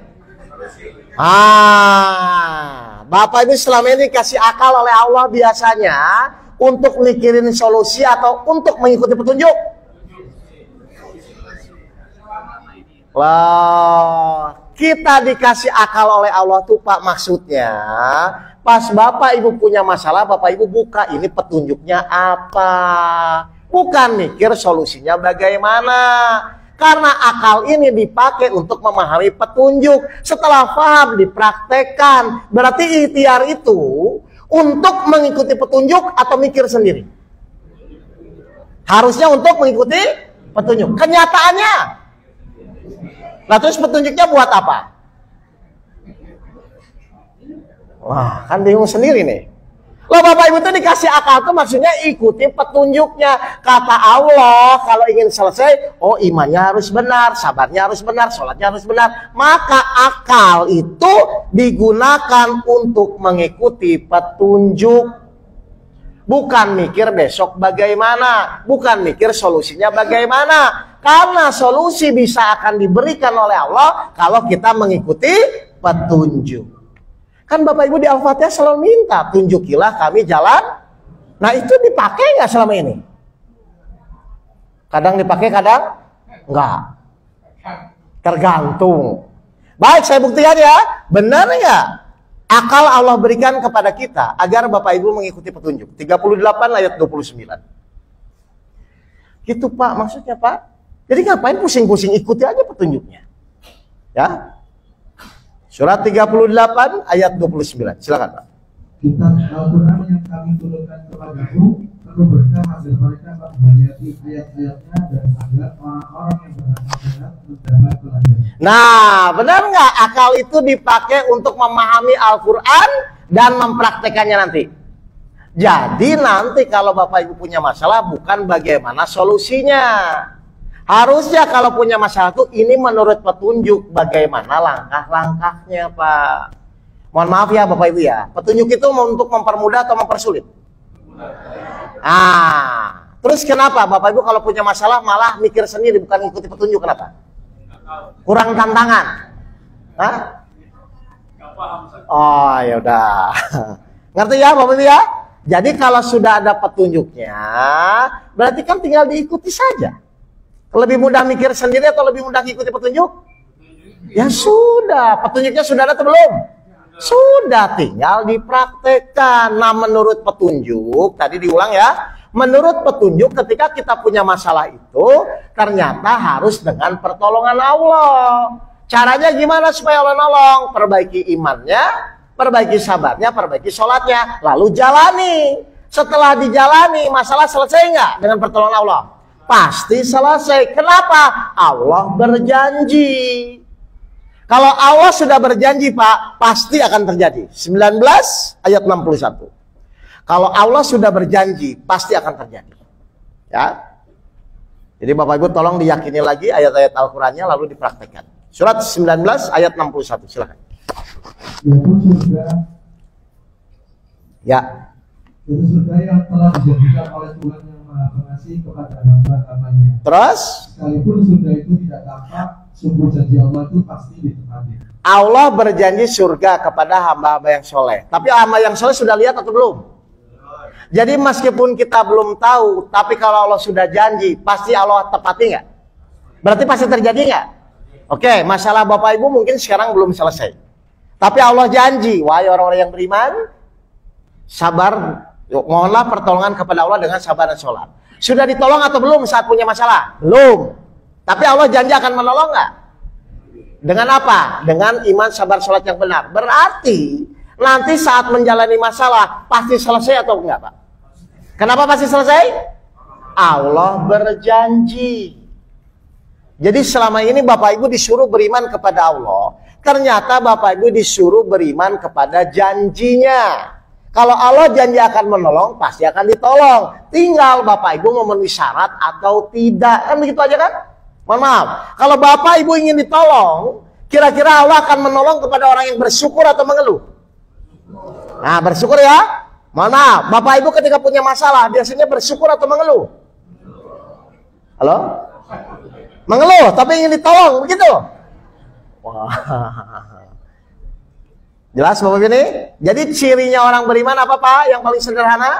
Speaker 1: Bapak Ibu selama ini dikasih akal oleh Allah biasanya untuk mikirin solusi atau untuk mengikuti petunjuk? Wah, kita dikasih akal oleh Allah tuh Pak, maksudnya pas Bapak Ibu punya masalah, Bapak Ibu buka ini petunjuknya apa, bukan mikir solusinya bagaimana. Karena akal ini dipakai untuk memahami petunjuk. Setelah paham dipraktekkan. Berarti ikhtiar itu untuk mengikuti petunjuk atau mikir sendiri? Harusnya untuk mengikuti petunjuk. Kenyataannya, nah terus petunjuknya buat apa? Wah, kan bingung sendiri nih. Loh, Bapak Ibu itu dikasih akal itu maksudnya ikuti petunjuknya. Kata Allah, kalau ingin selesai, oh imannya harus benar, sabarnya harus benar, sholatnya harus benar. Maka akal itu digunakan untuk mengikuti petunjuk. Bukan mikir besok bagaimana, bukan mikir solusinya bagaimana. Karena solusi bisa akan diberikan oleh Allah kalau kita mengikuti petunjuk. Kan Bapak Ibu di Al-Fatihah selalu minta, tunjukilah kami jalan. Nah, itu dipakai nggak selama ini? Kadang dipakai, kadang nggak. Tergantung. Baik, saya buktikan ya. Benar nggak? Akal Allah berikan kepada kita agar Bapak Ibu mengikuti petunjuk. 38 ayat 29. Gitu Pak, maksudnya Pak. Jadi ngapain pusing-pusing, ikuti aja petunjuknya. Ya. Surat 38 ayat 29. Silakan Pak.
Speaker 2: Kitab Al-Quran yang kami turunkan kepadamu perlu berkah agar mereka menghayati ayat-ayatnya dan agar orang-orang yang berakal sehat mendapat pelajaran.
Speaker 1: Nah, benar nggak akal itu dipakai untuk memahami Al-Quran dan mempraktekannya nanti? Jadi nanti kalau Bapak Ibu punya masalah bukan bagaimana solusinya. Harusnya kalau punya masalah itu ini menurut petunjuk bagaimana langkah-langkahnya Pak. Mohon maaf ya Bapak Ibu ya. Petunjuk itu untuk mempermudah atau mempersulit? Terus kenapa Bapak Ibu kalau punya masalah malah mikir sendiri bukan ikuti petunjuk, kenapa? Kurang tantangan. Hah? Oh, ya udah. Ngerti ya, Bapak Ibu ya? Jadi kalau sudah ada petunjuknya, berarti kan tinggal diikuti saja. Lebih mudah mikir sendiri atau lebih mudah ikuti petunjuk? Ya sudah, petunjuknya sudah ada atau belum? Sudah, tinggal dipraktekkan. Nah, menurut petunjuk, tadi diulang ya. Menurut petunjuk ketika kita punya masalah itu, ternyata harus dengan pertolongan Allah. Caranya gimana supaya Allah nolong? Perbaiki imannya, perbaiki sabarnya, perbaiki sholatnya, lalu jalani. Setelah dijalani, masalah selesai nggak dengan pertolongan Allah? Pasti selesai. Kenapa? Allah berjanji. Kalau Allah sudah berjanji, Pak, pasti akan terjadi. 19 ayat 61. Kalau Allah sudah berjanji, pasti akan terjadi. Ya. Jadi Bapak Ibu tolong diyakini lagi ayat-ayat Al-Qur'annya lalu dipraktekkan. Surat 19 ayat 61, silakan. Ya.
Speaker 2: Itu surga yang telah dijadikan oleh Tuhan yang Maha Pengasih kepada hamba-hambanya.
Speaker 1: Terus?
Speaker 2: Sekalipun surga itu tidak tampak, sungguh janji Allah itu pasti ditepati.
Speaker 1: Allah berjanji surga kepada hamba-hamba yang soleh. Tapi hamba yang soleh sudah lihat atau belum? Jadi meskipun kita belum tahu, tapi kalau Allah sudah janji, pasti Allah tepati nggak? Berarti pasti terjadi nggak? Oke, masalah Bapak Ibu mungkin sekarang belum selesai. Tapi Allah janji, wahai orang-orang yang beriman, sabar, mohonlah pertolongan kepada Allah dengan sabar dan sholat. Sudah ditolong atau belum saat punya masalah? Belum. Tapi Allah janji akan menolong nggak? Dengan apa? Dengan iman, sabar, sholat yang benar. Berarti nanti saat menjalani masalah pasti selesai atau enggak, Pak? Kenapa pasti selesai? Allah berjanji. Jadi selama ini Bapak Ibu disuruh beriman kepada Allah. Ternyata Bapak Ibu disuruh beriman kepada janjinya. Kalau Allah janji akan menolong, pasti akan ditolong. Tinggal Bapak Ibu memenuhi syarat atau tidak. Kan begitu aja kan? Mohon maaf. Kalau Bapak Ibu ingin ditolong, kira-kira Allah akan menolong kepada orang yang bersyukur atau mengeluh? Nah, bersyukur ya. Mohon maaf. Bapak Ibu ketika punya masalah, biasanya bersyukur atau mengeluh? Halo? Mengeluh, tapi ingin ditolong, begitu? Wah. Jelas Bapak ini? Jadi cirinya orang beriman apa Pak? Yang paling sederhana?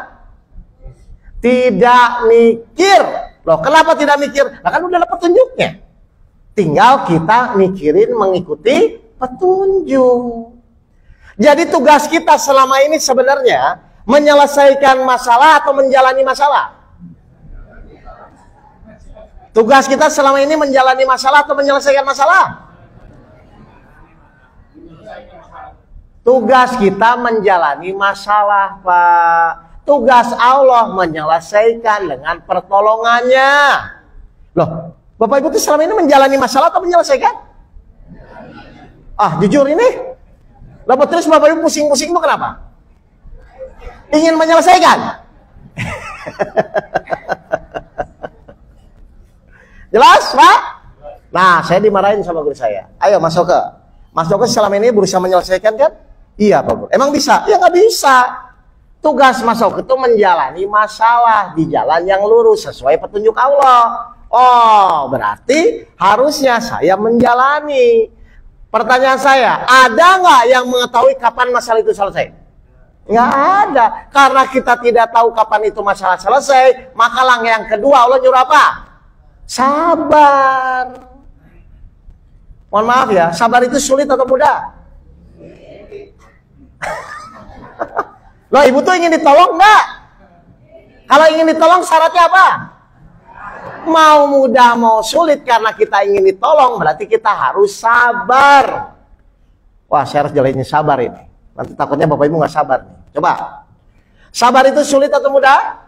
Speaker 1: Tidak mikir. Loh, kenapa tidak mikir? Nah, kan udah ada petunjuknya. Tinggal kita mikirin mengikuti petunjuk. Jadi tugas kita selama ini sebenarnya menyelesaikan masalah atau menjalani masalah? Tugas kita selama ini menjalani masalah atau menyelesaikan masalah? Tugas kita menjalani masalah, Pak. Tugas Allah menyelesaikan dengan pertolongannya. Loh, Bapak Ibu itu selama ini menjalani masalah atau menyelesaikan? Ah, jujur ini. Lalu terus Bapak Ibu pusing-pusing itu kenapa? Ingin menyelesaikan? Jelas, Pak? Nah, saya dimarahin sama guru saya. Ayo, Mas Oke. Mas Oke selama ini berusaha menyelesaikan kan? Iya, Pak Guru. Emang bisa? Ya nggak bisa. Tugas Mas Oke itu menjalani masalah di jalan yang lurus sesuai petunjuk Allah. Oh, berarti harusnya saya menjalani. Pertanyaan saya, ada nggak yang mengetahui kapan masalah itu selesai? Nggak ada. Karena kita tidak tahu kapan itu masalah selesai, maka langkah yang kedua Allah nyuruh apa? Sabar. Mohon maaf ya, sabar itu sulit atau mudah? Loh, ibu tuh ingin ditolong nggak? Kalau ingin ditolong syaratnya apa? Mau mudah mau sulit, karena kita ingin ditolong berarti kita harus sabar. Wah, saya harus jalanin sabar ini. Nanti takutnya Bapak Ibu nggak sabar nih. Coba. Sabar itu sulit atau mudah?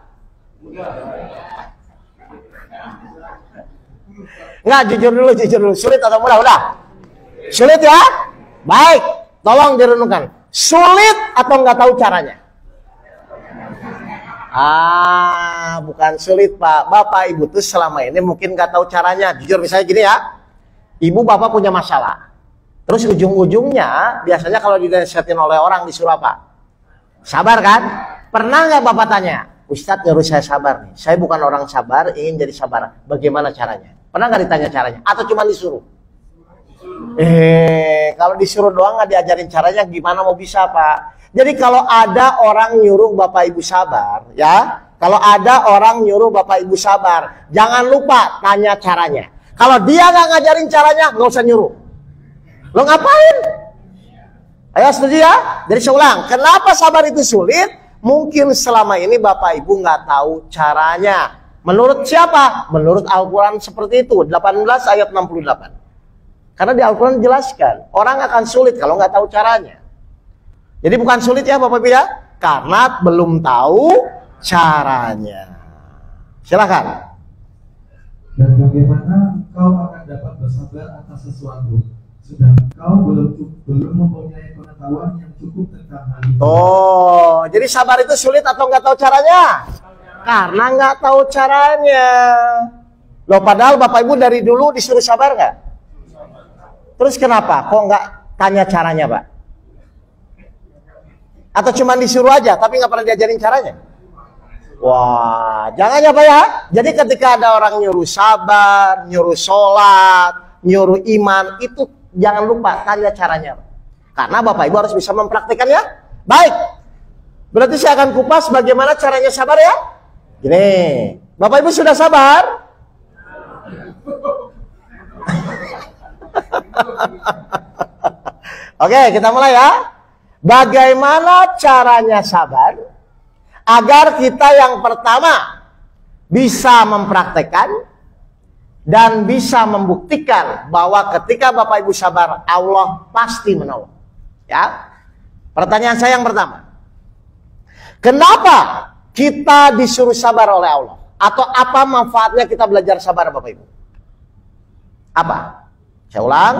Speaker 1: Nggak, jujur dulu. Sulit atau mudah? Udah. Sulit ya? Baik. Tolong direnungkan. Sulit atau nggak tahu caranya? Ah, bukan sulit Pak. Bapak Ibu tuh selama ini mungkin nggak tahu caranya. Jujur misalnya gini ya. Ibu Bapak punya masalah. Terus ujung-ujungnya biasanya kalau dinasihatin oleh orang disuruh apa? Sabar kan? Pernah nggak Bapak tanya? Ustadz nyuruh saya sabar nih. Saya bukan orang sabar, ingin jadi sabar. Bagaimana caranya? Pernah nggak ditanya caranya? Atau cuma disuruh? Kalau disuruh doang nggak diajarin caranya, gimana mau bisa, Pak? Jadi kalau ada orang nyuruh Bapak Ibu sabar, ya, kalau ada orang nyuruh Bapak Ibu sabar, jangan lupa tanya caranya. Kalau dia nggak ngajarin caranya, nggak usah nyuruh. Lo ngapain? Ayo setuju ya? Jadi saya ulang, kenapa sabar itu sulit? Mungkin selama ini Bapak Ibu nggak tahu caranya. Menurut siapa? Menurut Al-Quran seperti itu, 18 ayat 68. Karena di Al-Quran dijelaskan, orang akan sulit kalau nggak tahu caranya. Jadi bukan sulit ya Bapak Ibu ya, karena belum tahu caranya. Silakan.
Speaker 2: Dan bagaimana engkau akan dapat bersabar atas sesuatu, sedang engkau belum mempunyai pengetahuan yang cukup tentang hal itu.
Speaker 1: Oh, jadi sabar itu sulit atau nggak tahu caranya? Karena nggak tahu caranya. Loh, padahal Bapak Ibu dari dulu disuruh sabar nggak? Terus kenapa? Kok nggak tanya caranya, Pak? Atau cuma disuruh aja, tapi nggak pernah diajarin caranya? Wah, jangan ya Pak ya. Jadi ketika ada orang nyuruh sabar, nyuruh sholat, nyuruh iman, itu jangan lupa tanya caranya. Karena Bapak Ibu harus bisa mempraktikannya. Baik, berarti saya akan kupas bagaimana caranya sabar ya. Gini, Bapak Ibu sudah sabar? Oke, kita mulai ya. Bagaimana caranya sabar agar kita yang pertama bisa mempraktekkan dan bisa membuktikan bahwa ketika Bapak Ibu sabar, Allah pasti menolong. Ya. Pertanyaan saya yang pertama, kenapa kita disuruh sabar oleh Allah? Atau apa manfaatnya kita belajar sabar Bapak Ibu? Apa? Saya ulang.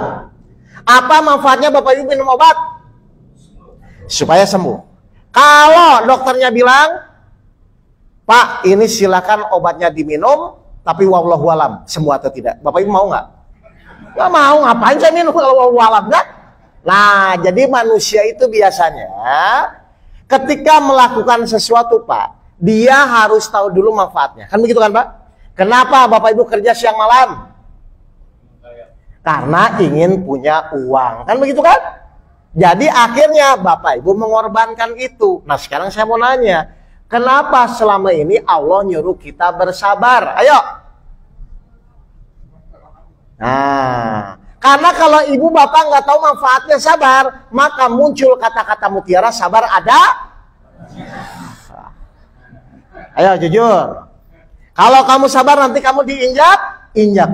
Speaker 1: Apa manfaatnya Bapak Ibu minum obat? Supaya sembuh. Kalau dokternya bilang, Pak, ini silakan obatnya diminum, tapi wallahu alam, sembuh atau tidak. Bapak Ibu mau nggak? Nggak mau, ngapain saya minum kalau wallahu alam, kan? Nah, jadi manusia itu biasanya ketika melakukan sesuatu, Pak, dia harus tahu dulu manfaatnya. Kan begitu kan, Pak? Kenapa Bapak Ibu kerja siang malam? Karena ingin punya uang. Kan begitu kan? Jadi akhirnya Bapak Ibu mengorbankan itu. Nah sekarang saya mau nanya, kenapa selama ini Allah nyuruh kita bersabar? Ayo. Nah, karena kalau ibu bapak nggak tahu manfaatnya sabar, maka muncul kata-kata mutiara sabar ada. Ayo jujur. Kalau kamu sabar nanti kamu diinjak,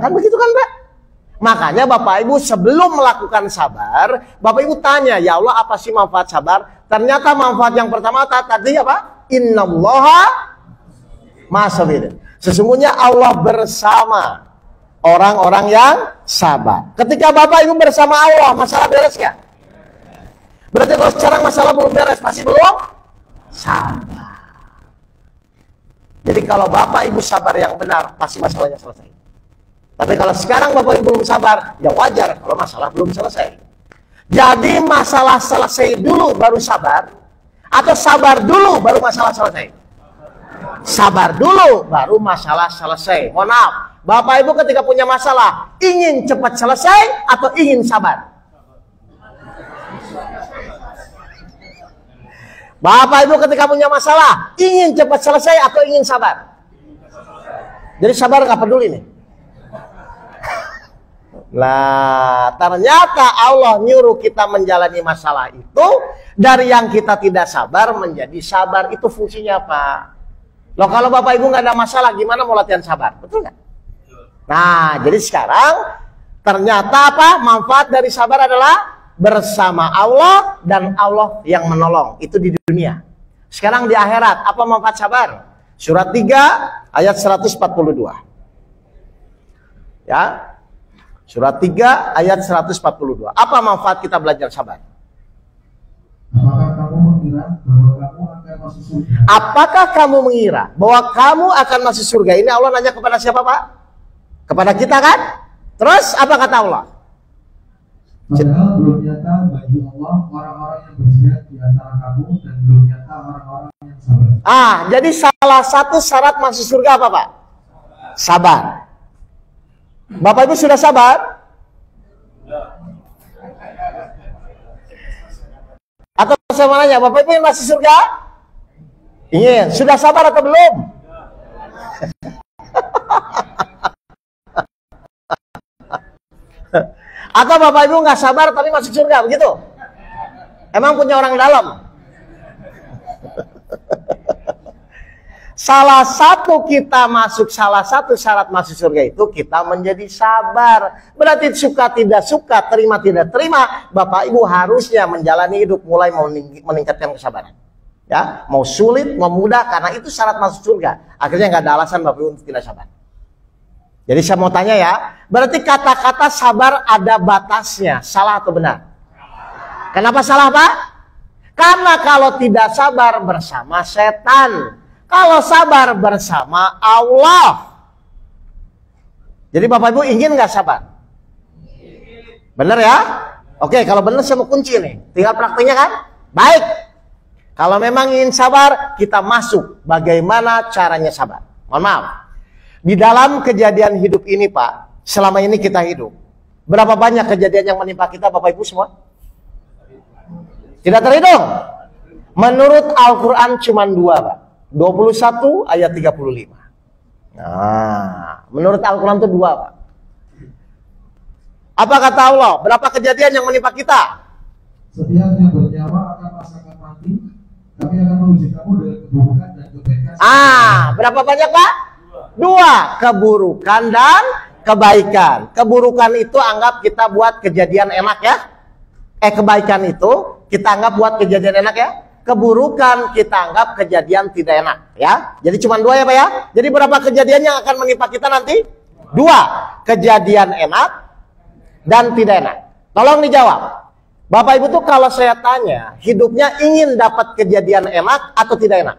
Speaker 1: kan begitu kan Pak? Makanya Bapak Ibu sebelum melakukan sabar, Bapak Ibu tanya, ya Allah apa sih manfaat sabar? Ternyata manfaat yang pertama tadi apa? Innallaha ma'as-sabirin. Sesungguhnya Allah bersama orang-orang yang sabar. Ketika Bapak Ibu bersama Allah, masalah beres nggak? Berarti kalau sekarang masalah belum beres, masih belum sabar. Jadi kalau Bapak Ibu sabar yang benar, pasti masalahnya selesai. Tapi kalau sekarang Bapak Ibu belum sabar, ya wajar kalau masalah belum selesai. Jadi masalah selesai dulu baru sabar, atau sabar dulu baru masalah selesai? Sabar dulu baru masalah selesai. Mohon maaf, Bapak Ibu ketika punya masalah, ingin cepat selesai atau ingin sabar? Bapak Ibu ketika punya masalah, ingin cepat selesai atau ingin sabar? Jadi sabar nggak peduli nih. Nah, ternyata Allah nyuruh kita menjalani masalah itu dari yang kita tidak sabar menjadi sabar. Itu fungsinya apa? Loh, kalau Bapak Ibu nggak ada masalah, gimana mau latihan sabar? Betul nggak? Nah, jadi sekarang ternyata apa? Manfaat dari sabar adalah bersama Allah dan Allah yang menolong. Itu di dunia. Sekarang di akhirat, apa manfaat sabar? Surat 3 ayat 142. Ya. Surat 3 ayat 142. Apa manfaat kita belajar sabar?
Speaker 2: Apakah kamu mengira bahwa kamu akan masuk surga?
Speaker 1: Ini Allah nanya kepada siapa, Pak? Kepada kita kan? Terus apa kata Allah?
Speaker 2: Padahal belum nyata bagi Allah orang-orang yang berjihad di antara kamu, dan belum nyata orang-orang yang sabar.
Speaker 1: Jadi salah satu syarat masuk surga apa, Pak? Sabar. Bapak Ibu sudah sabar? saya mau nanya, Bapak Ibu yang masih surga? Ingin. Sudah sabar atau belum? Atau Bapak Ibu nggak sabar tapi masuk surga, begitu? Emang punya orang dalam? Salah satu syarat masuk surga itu kita menjadi sabar. Berarti suka tidak suka, terima tidak terima, Bapak Ibu harusnya menjalani hidup mulai meningkatkan kesabaran. Ya, mau sulit, mau mudah, karena itu syarat masuk surga. Akhirnya nggak ada alasan Bapak Ibu untuk tidak sabar. Jadi saya mau tanya ya, berarti kata-kata sabar ada batasnya, salah atau benar? Kenapa salah, Pak? Karena kalau tidak sabar bersama setan, kalau sabar bersama Allah. Jadi Bapak Ibu ingin nggak sabar? Bener ya? Oke, kalau bener saya mau kunci nih, tinggal praktiknya kan? Baik. Kalau memang ingin sabar, kita masuk bagaimana caranya sabar. Mohon maaf. Di dalam kejadian hidup ini, Pak, selama ini kita hidup, berapa banyak kejadian yang menimpa kita, Bapak Ibu semua? Tidak terhitung. Menurut Al-Quran cuma 2, Pak. 21 ayat 35. Nah, menurut Al-Quran itu 2, Pak. Apa kata Allah? Berapa kejadian yang menimpa kita?
Speaker 2: Setiap yang bernyawa akan merasakan mati. Kami akan menguji kamu dengan keburukan dan kebaikan.
Speaker 1: Berapa banyak, Pak? 2, keburukan dan kebaikan. Keburukan itu anggap kita buat kejadian enak ya. Kebaikan itu kita anggap buat kejadian enak ya. Keburukan kita anggap kejadian tidak enak ya. Jadi cuma 2 ya, Pak ya. Jadi berapa kejadian yang akan menimpa kita nanti? 2, kejadian enak dan tidak enak. Tolong dijawab. Bapak Ibu tuh kalau saya tanya, hidupnya ingin dapat kejadian enak atau tidak enak?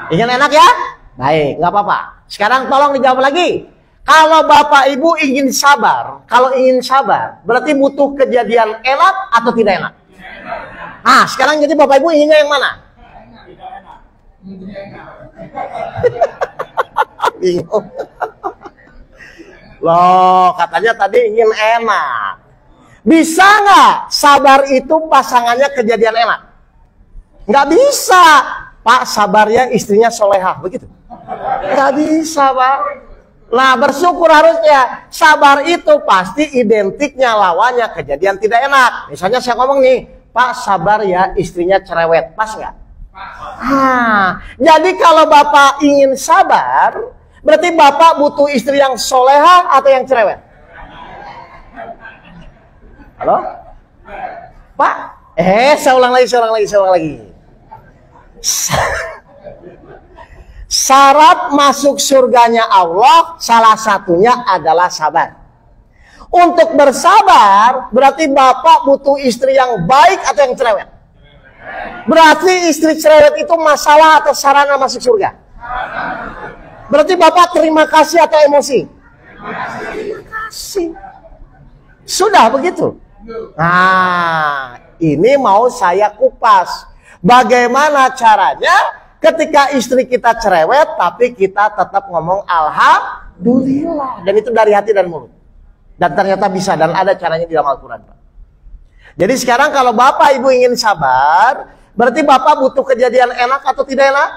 Speaker 1: Ingin enak ya? Baik, nggak apa-apa. Sekarang tolong dijawab lagi. Kalau Bapak Ibu ingin sabar, berarti butuh kejadian enak atau tidak enak? Sekarang jadi Bapak Ibu inginnya yang mana? Bingung. Loh, katanya tadi ingin enak. Bisa nggak sabar itu pasangannya kejadian enak? Nggak bisa. Pak, sabarnya istrinya solehah, begitu? Nggak bisa, Pak. Nah, bersyukur harusnya. Sabar itu pasti identiknya lawannya kejadian tidak enak. Misalnya saya ngomong nih, Pak, sabar ya istrinya cerewet. Pas nggak? Jadi kalau Bapak ingin sabar, berarti Bapak butuh istri yang solehah atau yang cerewet? Halo? Pak? Saya ulang lagi. Syarat masuk surganya Allah salah satunya adalah sabar. Untuk bersabar berarti Bapak butuh istri yang baik atau yang cerewet? Berarti istri cerewet itu masalah atau sarana masuk surga? Berarti Bapak terima kasih atau emosi? Terima kasih. Sudah begitu? Nah, ini mau saya kupas. Bagaimana caranya ketika istri kita cerewet, tapi kita tetap ngomong alhamdulillah. Dan itu dari hati dan mulut. Dan ternyata bisa, dan ada caranya di dalam Al-Quran, Pak. Jadi sekarang kalau Bapak Ibu ingin sabar, berarti Bapak butuh kejadian enak atau tidak enak?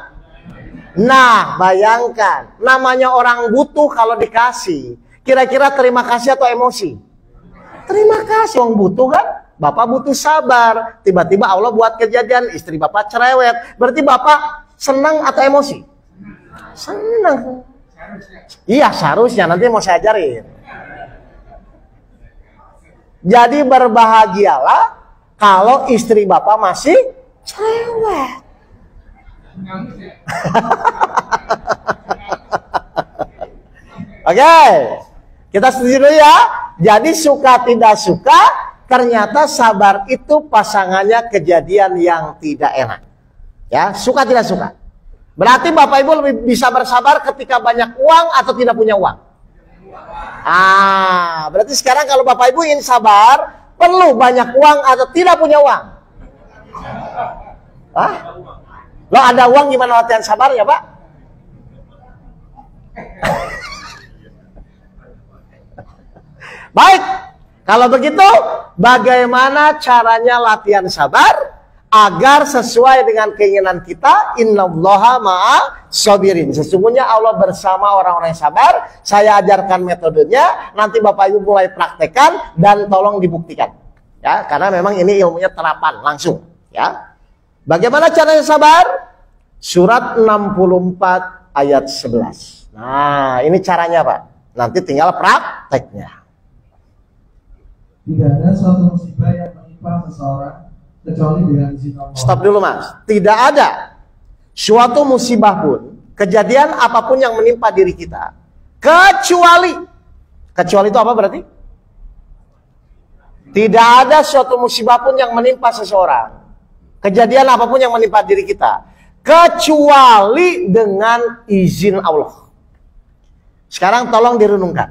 Speaker 1: Nah, bayangkan. Namanya orang butuh kalau dikasih. Kira-kira terima kasih atau emosi? Terima kasih, orang butuh kan? Bapak butuh sabar. Tiba-tiba Allah buat kejadian, istri Bapak cerewet. Berarti Bapak senang atau emosi? Senang. Iya, seharusnya. Nanti mau saya ajarin. Jadi berbahagialah kalau istri Bapak masih cerewet. Oke. Kita setuju dulu ya. Jadi suka tidak suka, ternyata sabar itu pasangannya kejadian yang tidak enak. Ya, suka tidak suka. Berarti Bapak Ibu lebih bisa bersabar ketika banyak uang atau tidak punya uang? Berarti sekarang kalau Bapak Ibu ingin sabar, perlu banyak uang atau tidak punya uang? Lo ada uang gimana latihan sabar ya, Pak? Baik, kalau begitu bagaimana caranya latihan sabar? agar sesuai dengan keinginan kita. Innallaha ma'a sabirin. Sesungguhnya Allah bersama orang-orang yang sabar. Saya ajarkan metodenya, nanti Bapak Ibu mulai praktekkan dan tolong dibuktikan. Ya, karena memang ini ilmunya terapan langsung, ya. Bagaimana caranya sabar? Surat 64 ayat 11. Nah, ini caranya, Pak. Nanti tinggal prakteknya.
Speaker 2: Tidak ada suatu musibah yang menimpa seseorang kecuali dengan izin Allah.
Speaker 1: Stop dulu, Mas. Tidak ada suatu musibah pun, kejadian apapun yang menimpa diri kita, kecuali itu apa berarti? Tidak ada suatu musibah pun yang menimpa seseorang, kejadian apapun yang menimpa diri kita, kecuali dengan izin Allah. Sekarang tolong direnungkan.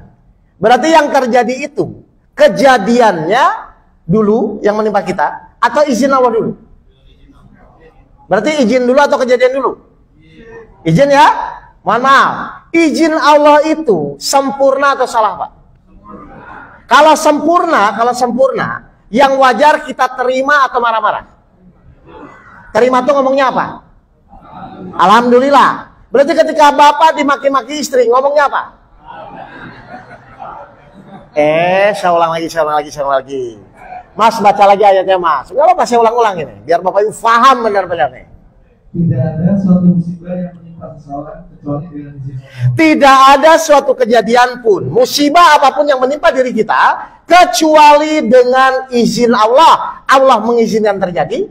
Speaker 1: Berarti yang terjadi itu kejadiannya dulu yang menimpa kita, atau izin Allah dulu? Berarti izin dulu atau kejadian dulu? Izin ya? Mohon maaf. Izin Allah itu sempurna atau salah, Pak? Kalau sempurna, yang wajar kita terima atau marah-marah? Terima tuh ngomongnya apa? Alhamdulillah. Berarti ketika bapak dimaki-maki istri, ngomongnya apa? Saya ulang lagi. Mas, baca lagi ayatnya, Mas. Enggak apa-apa, saya ulang-ulang ini. Biar Bapak Ibu paham benar-benar nih.
Speaker 2: Tidak ada suatu musibah yang menimpa seseorang kecuali dengan izin Allah.
Speaker 1: Tidak ada suatu kejadian pun, musibah apapun yang menimpa diri kita, kecuali dengan izin Allah. Allah mengizinkan terjadi,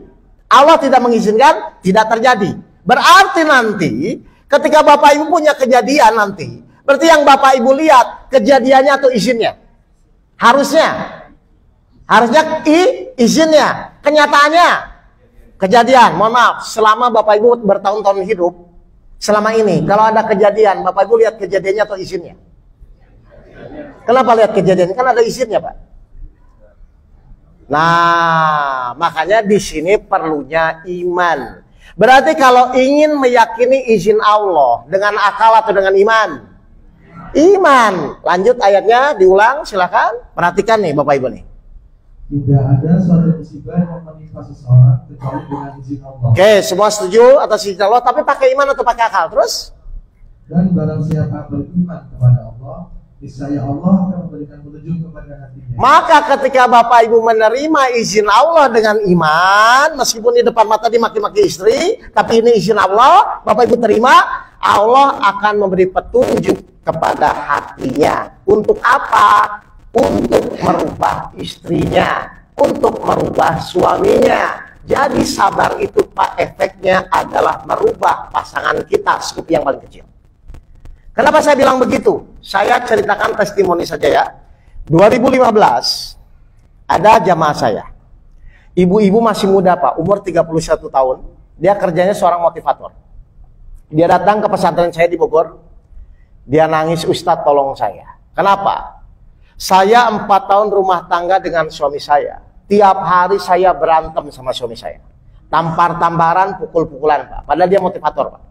Speaker 1: Allah tidak mengizinkan tidak terjadi. Berarti nanti, ketika Bapak Ibu punya kejadian nanti, berarti yang Bapak Ibu lihat, kejadiannya atau izinnya? Harusnya izinnya, kenyataannya kejadian. Mohon maaf, selama Bapak Ibu bertahun-tahun hidup, selama ini kalau ada kejadian, Bapak Ibu lihat kejadiannya atau izinnya? Kenapa lihat kejadian? Kan ada izinnya, Pak. Nah, makanya di sini perlunya iman. Berarti kalau ingin meyakini izin Allah dengan akal atau dengan iman? Iman. Lanjut ayatnya, diulang silakan. Perhatikan nih Bapak Ibu nih.
Speaker 2: Tidak ada suatu musibah yang menimpa seseorang kecuali dengan izin Allah.
Speaker 1: Oke, semua setuju atas izin Allah, tapi pakai iman atau pakai akal? Terus?
Speaker 2: Dan barang siapa beriman kepada Allah, niscaya Allah akan memberikan petunjuk kepada hatinya.
Speaker 1: Maka ketika Bapak Ibu menerima izin Allah dengan iman, meskipun di depan mata dimaki-maki istri, tapi ini izin Allah, Bapak Ibu terima, Allah akan memberi petunjuk kepada hatinya. Untuk apa? Untuk merubah istrinya, untuk merubah suaminya. Jadi sabar itu, Pak, efeknya adalah merubah pasangan kita, skup yang paling kecil. Kenapa saya bilang begitu? Saya ceritakan testimoni saja ya. 2015 ada jamaah saya. Ibu-ibu masih muda, Pak, umur 31 tahun. Dia kerjanya seorang motivator. Dia datang ke pesantren saya di Bogor. Dia nangis, "Ustadz, tolong saya." Kenapa? Saya 4 tahun rumah tangga dengan suami saya. Tiap hari saya berantem sama suami saya. Tampar-tamparan, pukul-pukulan, Pak. Padahal dia motivator, Pak.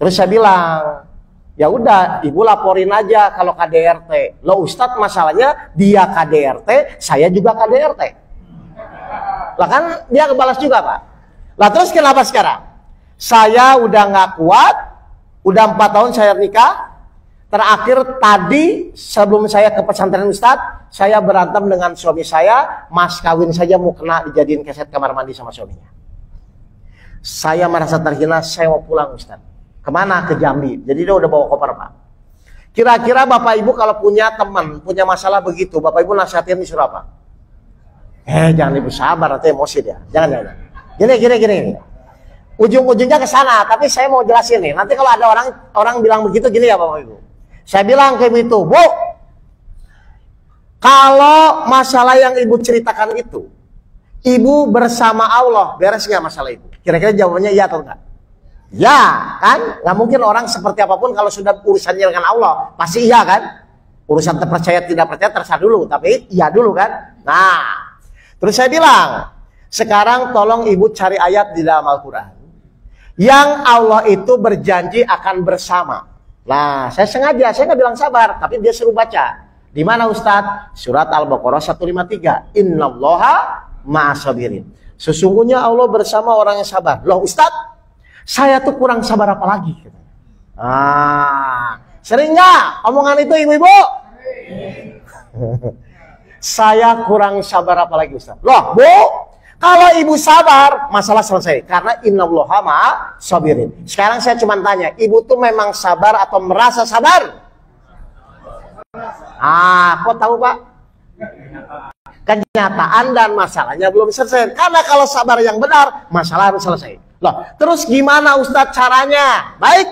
Speaker 1: Terus saya bilang, ya udah, ibu laporin aja kalau KDRT. Loh Ustadz, masalahnya dia KDRT, saya juga KDRT. Lah kan dia kebalas juga, Pak. Lah terus kenapa sekarang? Saya udah nggak kuat, udah 4 tahun saya nikah. Terakhir tadi sebelum saya ke pesantren Ustadz, saya berantem dengan suami saya, mas kawin saja mau kena dijadiin keset kamar mandi sama suaminya. Saya merasa terhina, saya mau pulang Ustadz. Kemana? Ke Jambi. Jadi dia udah bawa koper, Pak. Kira-kira Bapak Ibu kalau punya teman, punya masalah begitu, Bapak Ibu nasihatin disuruh apa? Jangan Ibu sabar, atau emosi dia. Jangan. Gini. Ujung-ujungnya ke sana, tapi saya mau jelasin nih. Nanti kalau ada orang bilang begitu, gini ya Bapak Ibu. Saya bilang ke ibu itu, Bu, kalau masalah yang ibu ceritakan itu, ibu bersama Allah, beres nggak masalah ibu? Kira-kira jawabannya iya atau enggak? Ya, kan? Nggak mungkin orang seperti apapun kalau sudah urusannya dengan Allah, pasti iya kan? Urusan terpercaya tidak percaya terserah dulu, tapi iya dulu kan? Nah, terus saya bilang, sekarang tolong ibu cari ayat di dalam Al-Quran yang Allah itu berjanji akan bersama. Nah, saya nggak bilang sabar, tapi dia suruh baca. Di mana Ustadz? Surat Al-Baqarah 153. Innallaha ma'asabirin. Sesungguhnya Allah bersama orang yang sabar. Loh Ustadz, saya tuh kurang sabar apa lagi? Sering nggak omongan itu ibu-ibu? Saya kurang sabar apa lagi Ustadz? Loh Bu, kalau ibu sabar, masalah selesai. Karena innallaha ma'a sabirin. Sekarang saya cuma tanya, ibu tuh memang sabar atau merasa sabar? Kok tahu Pak? Kenyataan dan masalahnya belum selesai. Karena kalau sabar yang benar, masalah harus selesai. Loh, terus gimana Ustadz caranya? Baik,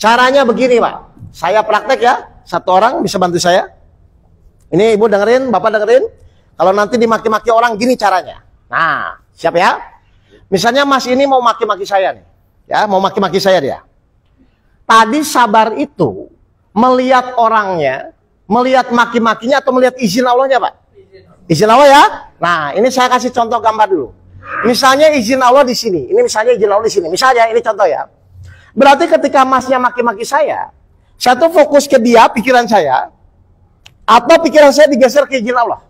Speaker 1: caranya begini Pak. Saya praktek ya, satu orang bisa bantu saya. Ini ibu dengerin, bapak dengerin. Kalau nanti dimaki-maki orang, gini caranya. Nah, siap ya? Misalnya mas ini mau maki-maki saya nih. Ya, mau maki-maki saya dia. Tadi sabar itu melihat orangnya, melihat maki-makinya atau melihat izin Allahnya Pak? Izin Allah ya. Nah, ini saya kasih contoh gambar dulu. Misalnya izin Allah di sini. Ini misalnya izin Allah di sini. Misalnya ini contoh ya. Berarti ketika masnya maki-maki saya tuh fokus ke dia, pikiran saya, atau pikiran saya digeser ke izin Allah?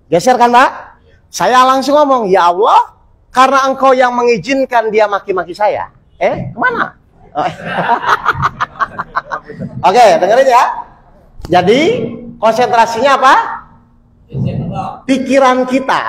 Speaker 1: Geser kan Pak? Saya langsung ngomong, ya Allah, karena engkau yang mengizinkan dia maki-maki saya. Kemana? Oke, dengerin ya. Jadi konsentrasinya apa? Pikiran kita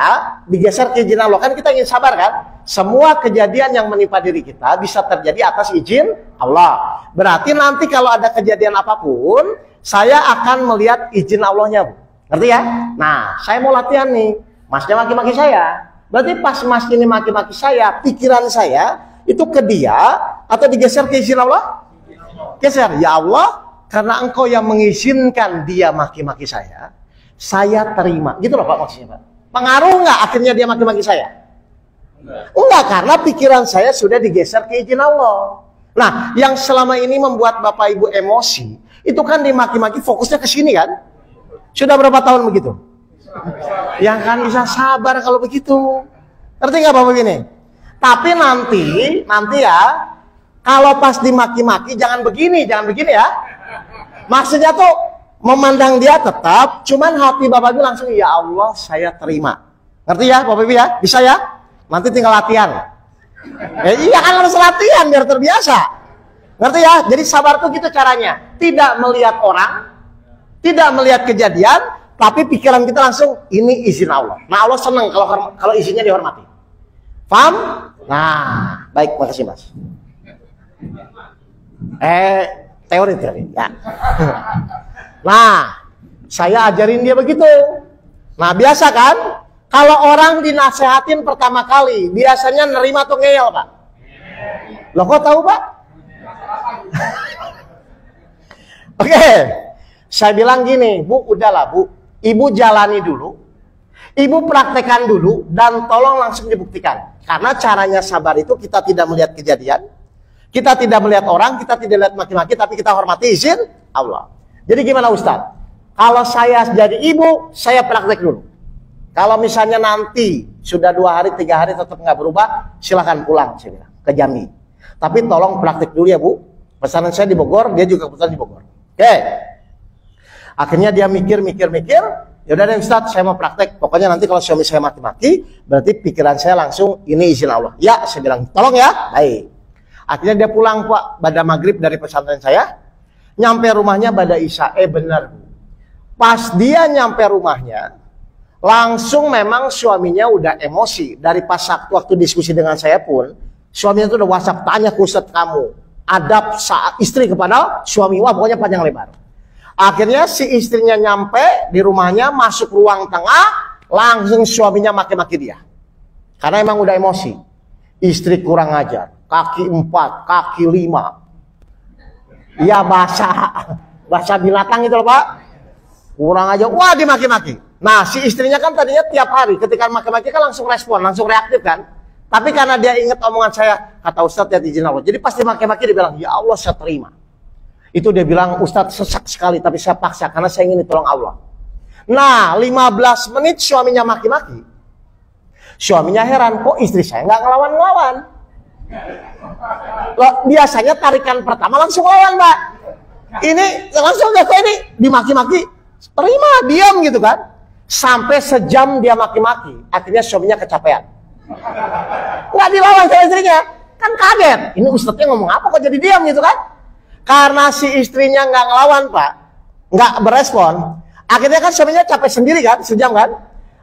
Speaker 1: digeser ke izin Allah. Kan kita ingin sabar kan? Semua kejadian yang menimpa diri kita bisa terjadi atas izin Allah. Berarti nanti kalau ada kejadian apapun, saya akan melihat izin Allahnya Bu. Ngerti ya? Nah, saya mau latihan nih. Masnya maki-maki saya. Berarti pas mas ini maki-maki saya, pikiran saya itu ke dia atau digeser ke izin Allah? Geser. Ya Allah, karena engkau yang mengizinkan dia maki-maki saya terima. Gitu loh Pak maksudnya Pak. Pengaruh nggak akhirnya dia maki-maki saya? Enggak, karena pikiran saya sudah digeser ke izin Allah. Nah, yang selama ini membuat Bapak Ibu emosi, itu kan dimaki-maki fokusnya ke sini kan? Sudah berapa tahun begitu? Yang kan bisa sabar kalau begitu. Ngerti nggak Bapak begini? Tapi nanti ya, kalau pas dimaki-maki jangan begini ya. Maksudnya tuh memandang dia tetap, cuman hati Bapak Ibu langsung, ya Allah saya terima. Ngerti ya Bapak Ibu ya? Bisa ya? Nanti tinggal latihan. Iya kan harus latihan biar terbiasa. Ngerti ya? Jadi sabar tuh gitu caranya. Tidak melihat orang, tidak melihat kejadian, tapi pikiran kita langsung ini izin Allah. Nah Allah senang kalau izinnya dihormati. Paham? Nah, baik, makasih Mas. Teori ya. Nah, saya ajarin dia begitu. Nah, biasa kan? Kalau orang dinasehatin pertama kali, biasanya nerima atau ngeyel, Pak? Loh, kok tahu, Pak? Oke. Saya bilang gini, Bu, udahlah, Bu. Ibu jalani dulu. Ibu praktekkan dulu dan tolong langsung dibuktikan. Karena caranya sabar itu kita tidak melihat kejadian, kita tidak melihat orang, kita tidak lihat maki-maki, tapi kita hormati izin Allah. Jadi gimana Ustadz? Kalau saya jadi ibu, saya praktek dulu. Kalau misalnya nanti sudah 2 hari, 3 hari tetap nggak berubah, silahkan pulang, saya bilang, ke Jambi. Tapi tolong praktek dulu ya Bu. Pesanan saya di Bogor, dia juga pesan di Bogor. Oke. Akhirnya dia mikir. Yaudah deh Ustadz, saya mau praktek. Pokoknya nanti kalau suami saya maki-maki, berarti pikiran saya langsung ini izin Allah. Ya, saya bilang, tolong ya. Baik. Akhirnya dia pulang Pak, pada maghrib dari pesantren saya. Nyampe rumahnya pada Isya. Benar Bu. Pas dia nyampe rumahnya, langsung memang suaminya udah emosi. Dari pas waktu diskusi dengan saya pun, suaminya tuh udah WhatsApp, tanya ke Ustadz kamu, adab saat istri kepada suami. Wah pokoknya panjang lebar. Akhirnya si istrinya nyampe di rumahnya, masuk ruang tengah, langsung suaminya maki-maki dia. Karena emang udah emosi. Istri kurang ajar, kaki 4, kaki 5. Iya bahasa binatang itu loh Pak. Kurang ajar, wah dimaki-maki. Nah si istrinya kan tadinya tiap hari ketika maki-maki kan langsung respon, langsung reaktif kan. Tapi karena dia ingat omongan saya, kata Ustadz ya izin Allah. Jadi pasti maki-maki dia bilang, ya Allah saya terima. Itu dia bilang, Ustadz sesak sekali tapi saya paksa karena saya ingin ditolong Allah. Nah 15 menit suaminya maki-maki. Suaminya heran, kok istri saya nggak ngelawan-ngelawan. Loh, biasanya tarikan pertama langsung lawan Mbak. Ini langsung gak kok ini dimaki-maki. Terima, diam gitu kan. Sampai sejam dia maki-maki, akhirnya suaminya kecapean. Nggak dilawan sama istrinya, kan kaget. Ini ustadznya ngomong apa kok jadi diam gitu kan? Karena si istrinya nggak ngelawan Pak, nggak berespon. Akhirnya kan suaminya capek sendiri kan, sejam kan?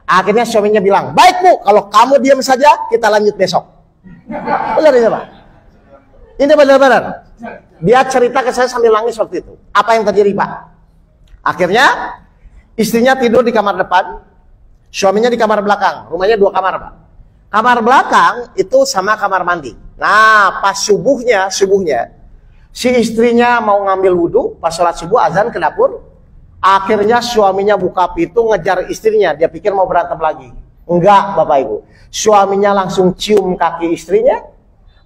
Speaker 1: Akhirnya suaminya bilang, baik Bu, kalau kamu diam saja, kita lanjut besok. Benar ini Pak? Ini benar-benar. Dia cerita ke saya sambil nangis waktu itu. Apa yang terjadi Pak? Akhirnya istrinya tidur di kamar depan, suaminya di kamar belakang. Rumahnya 2 kamar Pak. Kamar belakang itu sama kamar mandi. Nah pas subuhnya, si istrinya mau ngambil wudhu, pas sholat subuh azan ke dapur. Akhirnya suaminya buka pintu ngejar istrinya, dia pikir mau berantem lagi. Enggak Bapak Ibu, suaminya langsung cium kaki istrinya,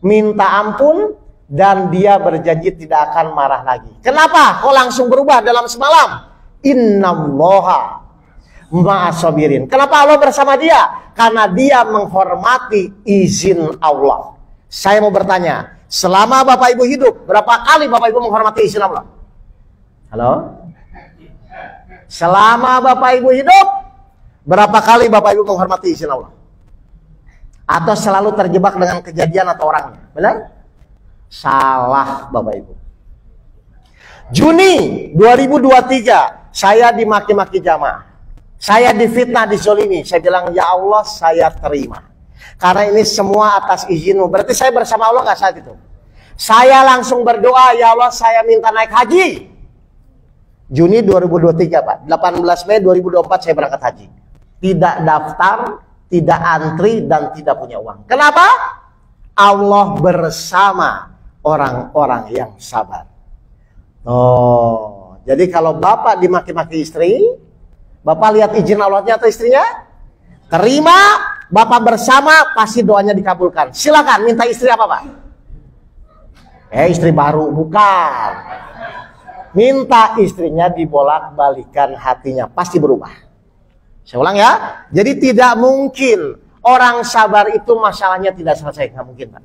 Speaker 1: minta ampun, dan dia berjanji tidak akan marah lagi. Kenapa? Kok langsung berubah dalam semalam? Innallaha ma'asabirin. Kenapa Allah bersama dia? Karena dia menghormati izin Allah. Saya mau bertanya, selama Bapak Ibu hidup, berapa kali Bapak Ibu menghormati izin Allah? Halo? Selama Bapak Ibu hidup, berapa kali Bapak Ibu menghormati izin Allah? Atau selalu terjebak dengan kejadian atau orangnya? Benar? Salah Bapak Ibu. Juni 2023 saya dimaki-maki jamaah, saya difitnah, dizolimi. Saya bilang ya Allah saya terima, karena ini semua atas izinmu. Berarti saya bersama Allah nggak saat itu? Saya langsung berdoa, ya Allah saya minta naik haji. Juni 2023 Pak, 18 Mei 2024 saya berangkat haji. Tidak daftar, tidak antri, dan tidak punya uang. Kenapa? Allah bersama orang-orang yang sabar. Oh, jadi kalau Bapak dimaki-maki istri, Bapak lihat izin Allahnya atau istrinya? Terima, Bapak bersama, pasti doanya dikabulkan. Silakan minta istri apa Pak? Istri baru, bukan. Minta istrinya dibolak-balikan hatinya, pasti berubah. Saya ulang ya. Jadi tidak mungkin orang sabar itu masalahnya tidak selesai, nggak mungkin Pak.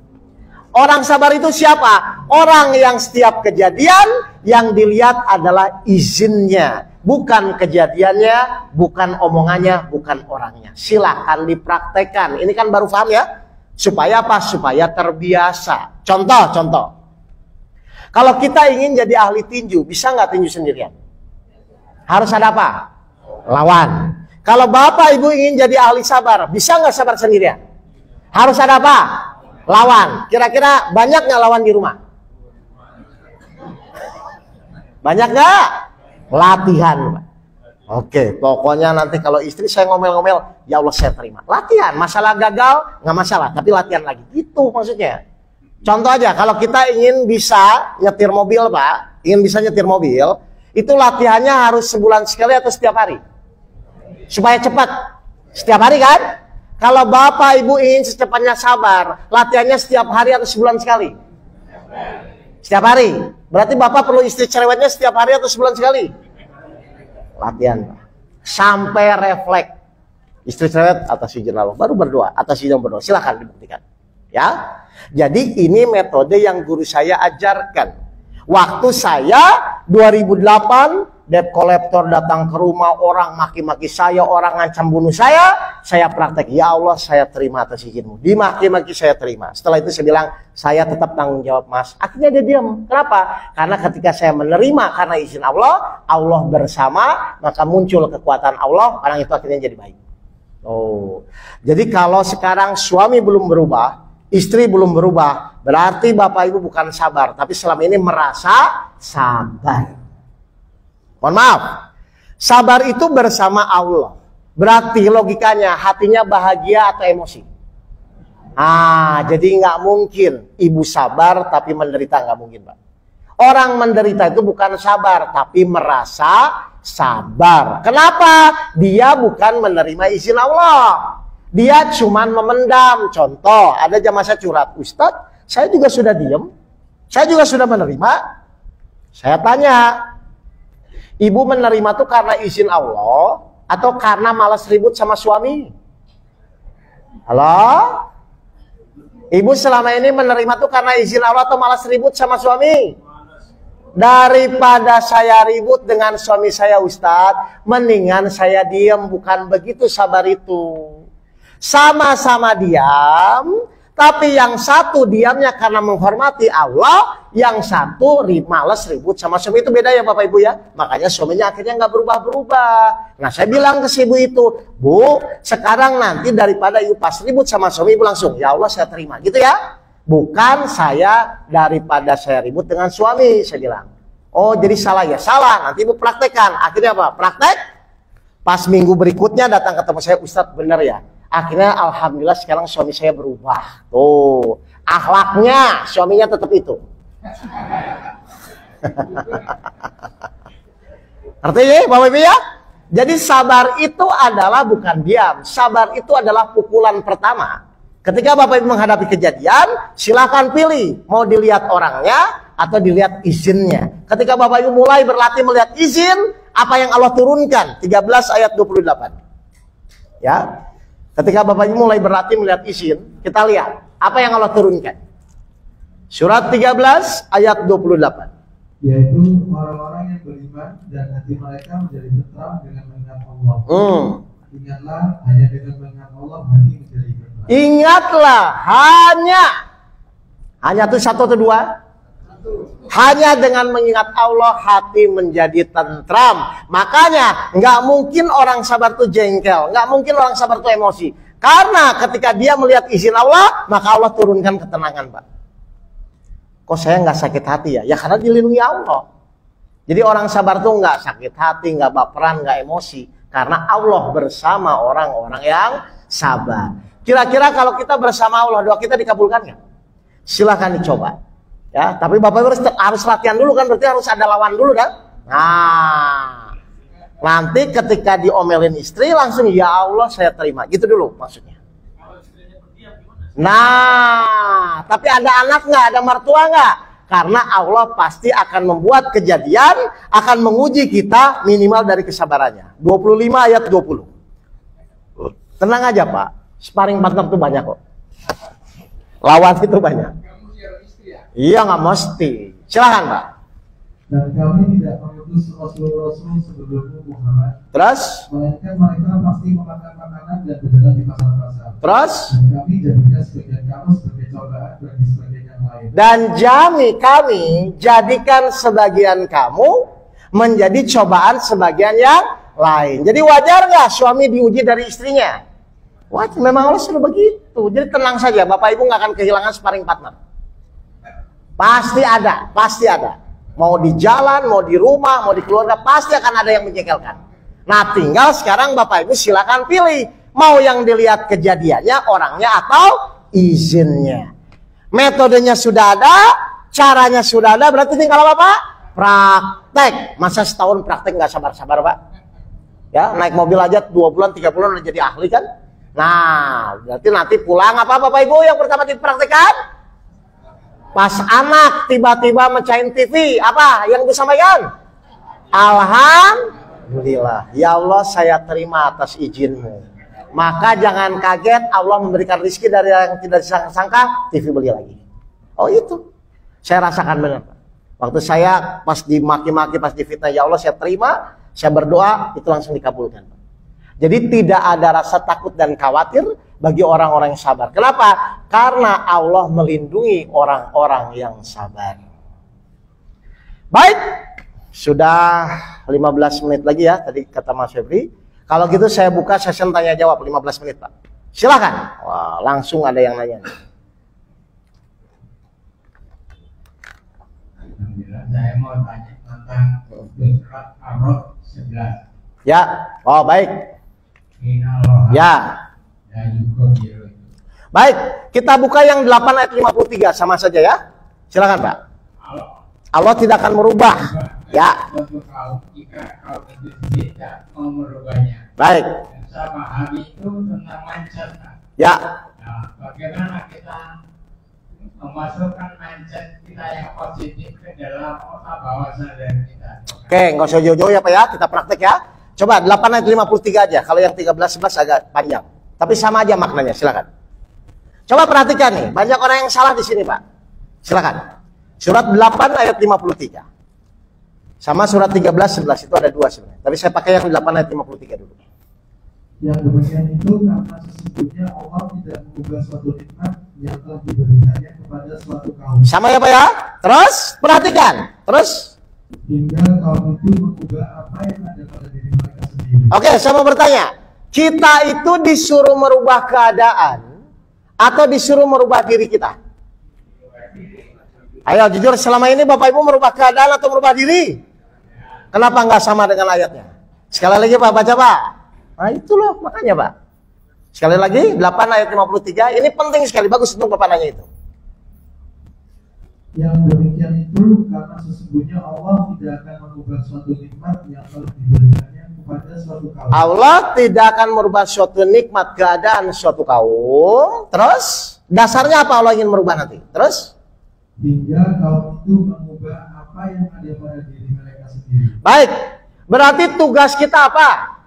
Speaker 1: Orang sabar itu siapa? Orang yang setiap kejadian yang dilihat adalah izinnya, bukan kejadiannya, bukan omongannya, bukan orangnya. Silahkan dipraktekkan. Ini kan baru paham ya? Supaya apa? Supaya terbiasa. Contoh. Kalau kita ingin jadi ahli tinju, bisa nggak tinju sendirian? Harus ada apa? Lawan. Kalau Bapak Ibu ingin jadi ahli sabar, bisa nggak sabar sendirian? Harus ada apa? Lawan. Kira-kira banyak nggak lawan di rumah? Banyak nggak? Latihan. Oke, pokoknya nanti kalau istri saya ngomel-ngomel, ya Allah saya terima. Latihan, masalah gagal nggak masalah, tapi latihan lagi. Itu maksudnya. Contoh aja, kalau kita ingin bisa nyetir mobil Pak, ingin bisa nyetir mobil, itu latihannya harus sebulan sekali atau setiap hari? Supaya cepat. Setiap hari kan? Kalau Bapak Ibu ingin secepatnya sabar, latihannya setiap hari atau sebulan sekali? Setiap hari. Berarti Bapak perlu istri cerewetnya setiap hari atau sebulan sekali? Latihan Pak. Sampai refleks. Istri cerewet atas izin Allah, baru berdoa, atas izin berdoa. Silakan dibuktikan. Ya. Jadi ini metode yang guru saya ajarkan. Waktu saya 2008 debt collector datang ke rumah, orang maki-maki saya, orang ngancam bunuh saya praktek. Ya Allah saya terima atas izinmu. Dimaki-maki saya terima. Setelah itu saya bilang, saya tetap tanggung jawab Mas. Akhirnya dia diam. Kenapa? Karena ketika saya menerima karena izin Allah, Allah bersama, maka muncul kekuatan Allah, orang itu akhirnya jadi baik. Oh, jadi kalau sekarang suami belum berubah, istri belum berubah, berarti Bapak Ibu bukan sabar, tapi selama ini merasa sabar. Mohon maaf, sabar itu bersama Allah. Berarti logikanya hatinya bahagia atau emosi? Jadi nggak mungkin ibu sabar tapi menderita, nggak mungkin Pak. Orang menderita itu bukan sabar tapi merasa sabar. Kenapa? Dia bukan menerima izin Allah. Dia cuman memendam. Contoh, ada jamaah saya curhat, Ustadz, saya juga sudah diam, saya juga sudah menerima. Saya tanya, ibu menerima tuh karena izin Allah atau karena malas ribut sama suami? Halo? Ibu selama ini menerima tuh karena izin Allah atau malas ribut sama suami? Daripada saya ribut dengan suami saya Ustadz, mendingan saya diam. Bukan begitu sabar itu. Sama-sama diam, tapi yang satu diamnya karena menghormati Allah, yang satu males ribut sama suami. Itu beda ya Bapak Ibu ya. Makanya suaminya akhirnya nggak berubah-berubah. Nah saya bilang ke si ibu itu, Bu, sekarang nanti daripada ibu pas ribut sama suami, ibu langsung, ya Allah saya terima, gitu ya. Bukan saya daripada saya ribut dengan suami, saya bilang. Oh jadi salah ya, salah. Nanti ibu praktekkan. Akhirnya apa? Praktek. Pas minggu berikutnya datang ketemu saya, Ustadz benar ya. Akhirnya alhamdulillah sekarang suami saya berubah. Tuh, akhlaknya suaminya tetap itu. Artinya ya Bapak Ibu ya. Jadi sabar itu adalah bukan diam. Sabar itu adalah pukulan pertama. Ketika Bapak Ibu menghadapi kejadian, silakan pilih. Mau dilihat orangnya atau dilihat izinnya. Ketika Bapak Ibu mulai berlatih melihat izin, apa yang Allah turunkan? 13 ayat 28. Ya. Ketika Bapak Ibu mulai berlatih melihat izin, kita lihat apa yang Allah turunkan. Surat 13 ayat 28.
Speaker 2: Yaitu orang-orang yang beriman dan hati mereka menjadi tentram dengan mengingat Allah. Ingatlah hanya dengan mengingat Allah hati menjadi tentram.
Speaker 1: Ingatlah hanya itu satu atau dua? Hanya dengan mengingat Allah hati menjadi tentram. Makanya nggak mungkin orang sabar tuh jengkel, nggak mungkin orang sabar tuh emosi. Karena ketika dia melihat izin Allah, maka Allah turunkan ketenangan, Pak. Kok saya nggak sakit hati ya? Ya karena dilindungi Allah. Jadi orang sabar tuh nggak sakit hati, nggak baperan, nggak emosi. Karena Allah bersama orang-orang yang sabar. Kira-kira kalau kita bersama Allah, doa kita dikabulkan nggak? Silahkan dicoba. Ya, tapi Bapak harus latihan dulu kan, berarti harus ada lawan dulu kan? Nah, nanti ketika diomelin istri langsung ya Allah saya terima, gitu dulu maksudnya. Nah, tapi ada anak nggak, ada mertua nggak? Karena Allah pasti akan membuat kejadian, akan menguji kita minimal dari kesabarannya. 25 ayat 20. Tenang aja Pak, sparring partner tuh banyak kok. Lawan itu banyak. Iya nggak mesti. Silakan Pak.
Speaker 2: Dan kami tidak mengutus Rasul-Rasul sebelummu Muhammad.
Speaker 1: Terus?
Speaker 2: Melainkan mereka pasti memakan makanan dan berjalan di pasar-pasar.
Speaker 1: Terus?
Speaker 2: Dan kami jadikan sebagian kamu sebagai cobaan bagi sebagian yang lain.
Speaker 1: Dan kami jadikan sebagian kamu menjadi cobaan sebagian yang lain. Jadi wajar nggak suami diuji dari istrinya? Wah, memang Allah sudah begitu. Jadi tenang saja, Bapak Ibu nggak akan kehilangan sparring partner. Pasti ada, pasti ada. Mau di jalan, mau di rumah, mau di keluarga, pasti akan ada yang menjengkelkan. Nah, tinggal sekarang Bapak Ibu silakan pilih. Mau yang dilihat kejadiannya, orangnya, atau izinnya. Metodenya sudah ada, caranya sudah ada, berarti tinggal apa Pak? Praktek. Masa setahun praktek nggak sabar-sabar Pak? Ya, naik mobil aja 2 bulan, 3 bulan udah jadi ahli kan? Nah, berarti nanti pulang apa Bapak Ibu yang pertama dipraktekkan? Pas anak tiba-tiba mecahin TV, apa yang disampaikan? Alhamdulillah, ya Allah saya terima atas izinmu. Maka jangan kaget Allah memberikan rezeki dari yang tidak disangka, TV beli lagi. Oh itu, saya rasakan benar. Waktu saya pas dimaki-maki, pas difitnah, ya Allah saya terima, saya berdoa, itu langsung dikabulkan. Jadi tidak ada rasa takut dan khawatir bagi orang-orang yang sabar. Kenapa? Karena Allah melindungi orang-orang yang sabar. Baik, sudah 15 menit lagi ya, tadi kata Mas Febri. Kalau gitu saya buka session tanya jawab 15 menit Pak. Silakan. Wah, langsung ada yang nanya.
Speaker 3: Saya mau tanya tentang surat Ar-Ra'd 11.
Speaker 1: Ya, oh baik. Ya. Baik, kita buka yang 8 ayat 53 sama saja ya. Silakan Pak. Allah tidak akan merubah. Ya.
Speaker 3: Jika kau itu tidak mau merubahnya.
Speaker 1: Baik.
Speaker 3: Sama hal itu tentang mindset.
Speaker 1: Ya.
Speaker 3: Nah, bagaimana kita memasukkan mindset kita yang positif ke dalam otak bawah sadar kita?
Speaker 1: Oke, nggak usah jauh-jauh ya Pak ya. Kita praktek ya. Coba 8 ayat 53 aja. Kalau yang 13-11 agak panjang. Tapi sama aja maknanya, silakan. Coba perhatikan nih, banyak orang yang salah di sini Pak. Silakan. Surat 8 ayat 53. Sama surat 13-11 itu ada dua sebenarnya. Tapi saya pakai yang 8 ayat 53 dulu.
Speaker 2: Yang demikian itu karena sesungguhnya Allah tidak mengubah suatu nikmat yang telah diberikannya kepada suatu kaum.
Speaker 1: Sama ya Pak ya? Terus perhatikan. Terus
Speaker 2: Hingga kaum itu mengubah apa yang ada pada diri mereka sendiri.
Speaker 1: oke, saya mau bertanya. Kita itu disuruh merubah keadaan atau disuruh merubah diri kita? Ayo jujur, selama ini Bapak Ibu merubah keadaan atau merubah diri? Kenapa nggak sama dengan ayatnya? Sekali lagi Pak, baca Pak. Nah itu loh, makanya Pak. Sekali lagi, 8 ayat 53. Ini penting sekali, bagus untuk Bapak nanya itu.
Speaker 2: Yang demikian itu karena sesungguhnya Allah tidak akan mengubah suatu nikmat yang telah diberikannya kepada suatu kaum.
Speaker 1: Allah tidak akan merubah suatu nikmat keadaan suatu kaum. Terus, dasarnya apa Allah ingin merubah nanti? Terus?
Speaker 2: Hingga kaum itu mengubah apa yang ada pada diri mereka sendiri.
Speaker 1: Baik, berarti tugas kita apa?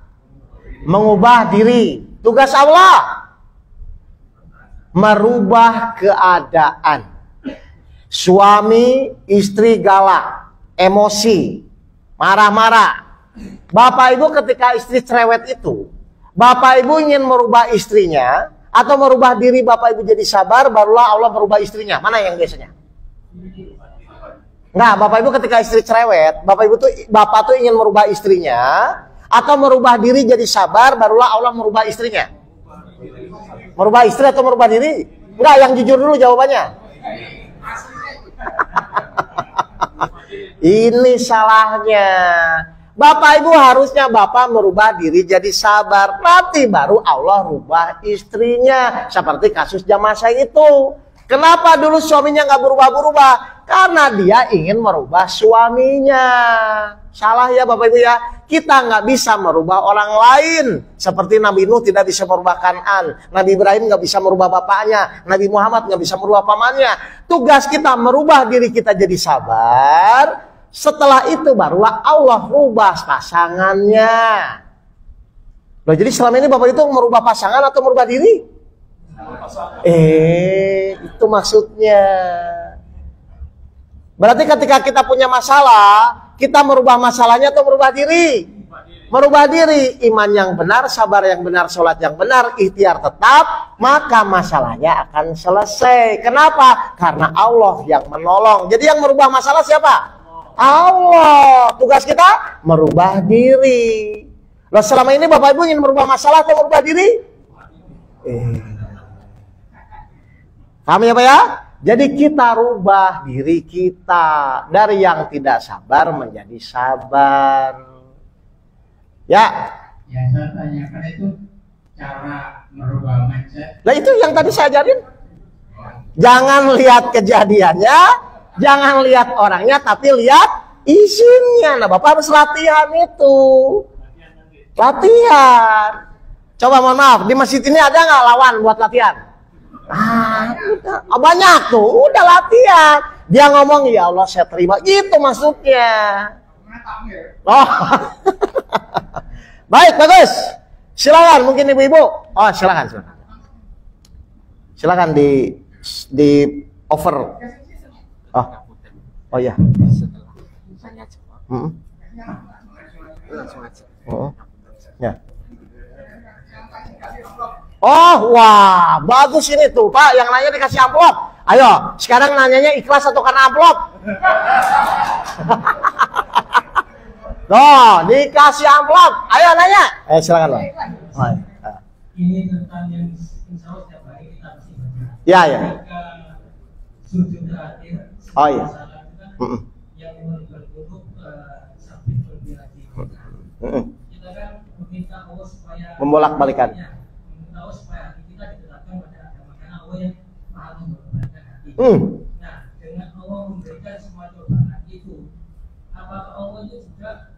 Speaker 1: Mengubah diri. Tugas Allah merubah keadaan. Suami istri galak, emosi, marah-marah. Bapak Ibu ketika istri cerewet itu, Bapak Ibu ingin merubah istrinya atau merubah diri Bapak Ibu jadi sabar, barulah Allah merubah istrinya. Mana yang biasanya? Nah, Bapak Ibu ketika istri cerewet, Bapak tuh ingin merubah istrinya atau merubah diri jadi sabar, barulah Allah merubah istrinya. Merubah istri atau merubah diri? Enggak, yang jujur dulu jawabannya. Ini salahnya. Bapak Ibu harusnya Bapak merubah diri jadi sabar, nanti baru Allah rubah istrinya. Seperti kasus jamaah saya itu. Kenapa dulu suaminya nggak berubah-berubah? Karena dia ingin merubah suaminya. Salah ya Bapak Ibu ya. Kita nggak bisa merubah orang lain. Seperti Nabi Nuh tidak bisa merubah Kan'an. Nabi Ibrahim nggak bisa merubah bapaknya. Nabi Muhammad nggak bisa merubah pamannya. Tugas kita merubah diri kita jadi sabar. Setelah itu barulah Allah rubah pasangannya. Loh, jadi selama ini Bapak itu merubah pasangan atau merubah diri? Itu maksudnya. Berarti ketika kita punya masalah, kita merubah masalahnya atau merubah diri? Merubah diri. Iman yang benar, sabar yang benar, sholat yang benar, ikhtiar tetap, maka masalahnya akan selesai. Kenapa? Karena Allah yang menolong. Jadi yang merubah masalah siapa? Allah. Tugas kita merubah diri. Loh, selama ini Bapak Ibu ingin merubah masalah atau merubah diri? Paham ya Pak ya? Jadi kita rubah diri kita dari yang tidak sabar menjadi sabar. Ya.
Speaker 3: Ya, saya tanyakan itu cara merubah mindset.
Speaker 1: Nah itu yang tadi saya ajarin. Jangan lihat kejadiannya, jangan lihat orangnya, tapi lihat isinya. Nah Bapak harus latihan itu. Latihan. Coba mohon maaf, di masjid ini ada nggak lawan buat latihan? Udah. Banyak tuh, udah latihan. Dia ngomong, ya Allah saya terima. Gitu maksudnya. Oh. Baik, bagus. Silakan, mungkin ibu-ibu. Oh, silakan. Silakan di over. Oh ya. Ya. Oh, wah, bagus ini tuh, Pak. Yang nanya dikasih amplop. Ayo, sekarang nanyanya ikhlas atau karena amplop? Loh, dikasih amplop. Ayo nanya. Silakan, Pak.
Speaker 4: Ini tentang yang insya Allah setiap hari kita mesti baca.
Speaker 1: Ya.
Speaker 4: Sujud terakhir.
Speaker 1: Oh iya.
Speaker 4: Yang berbentuk sabit berbirati. Kita kan meminta Allah supaya
Speaker 1: membolak-balikan.
Speaker 4: Meminta Allah supaya hati kita digerakkan pada agama karena Allah yang maha membolak-balikan hati. Nah, dengan Allah memberikan semua cobaan itu, apakah Allah itu juga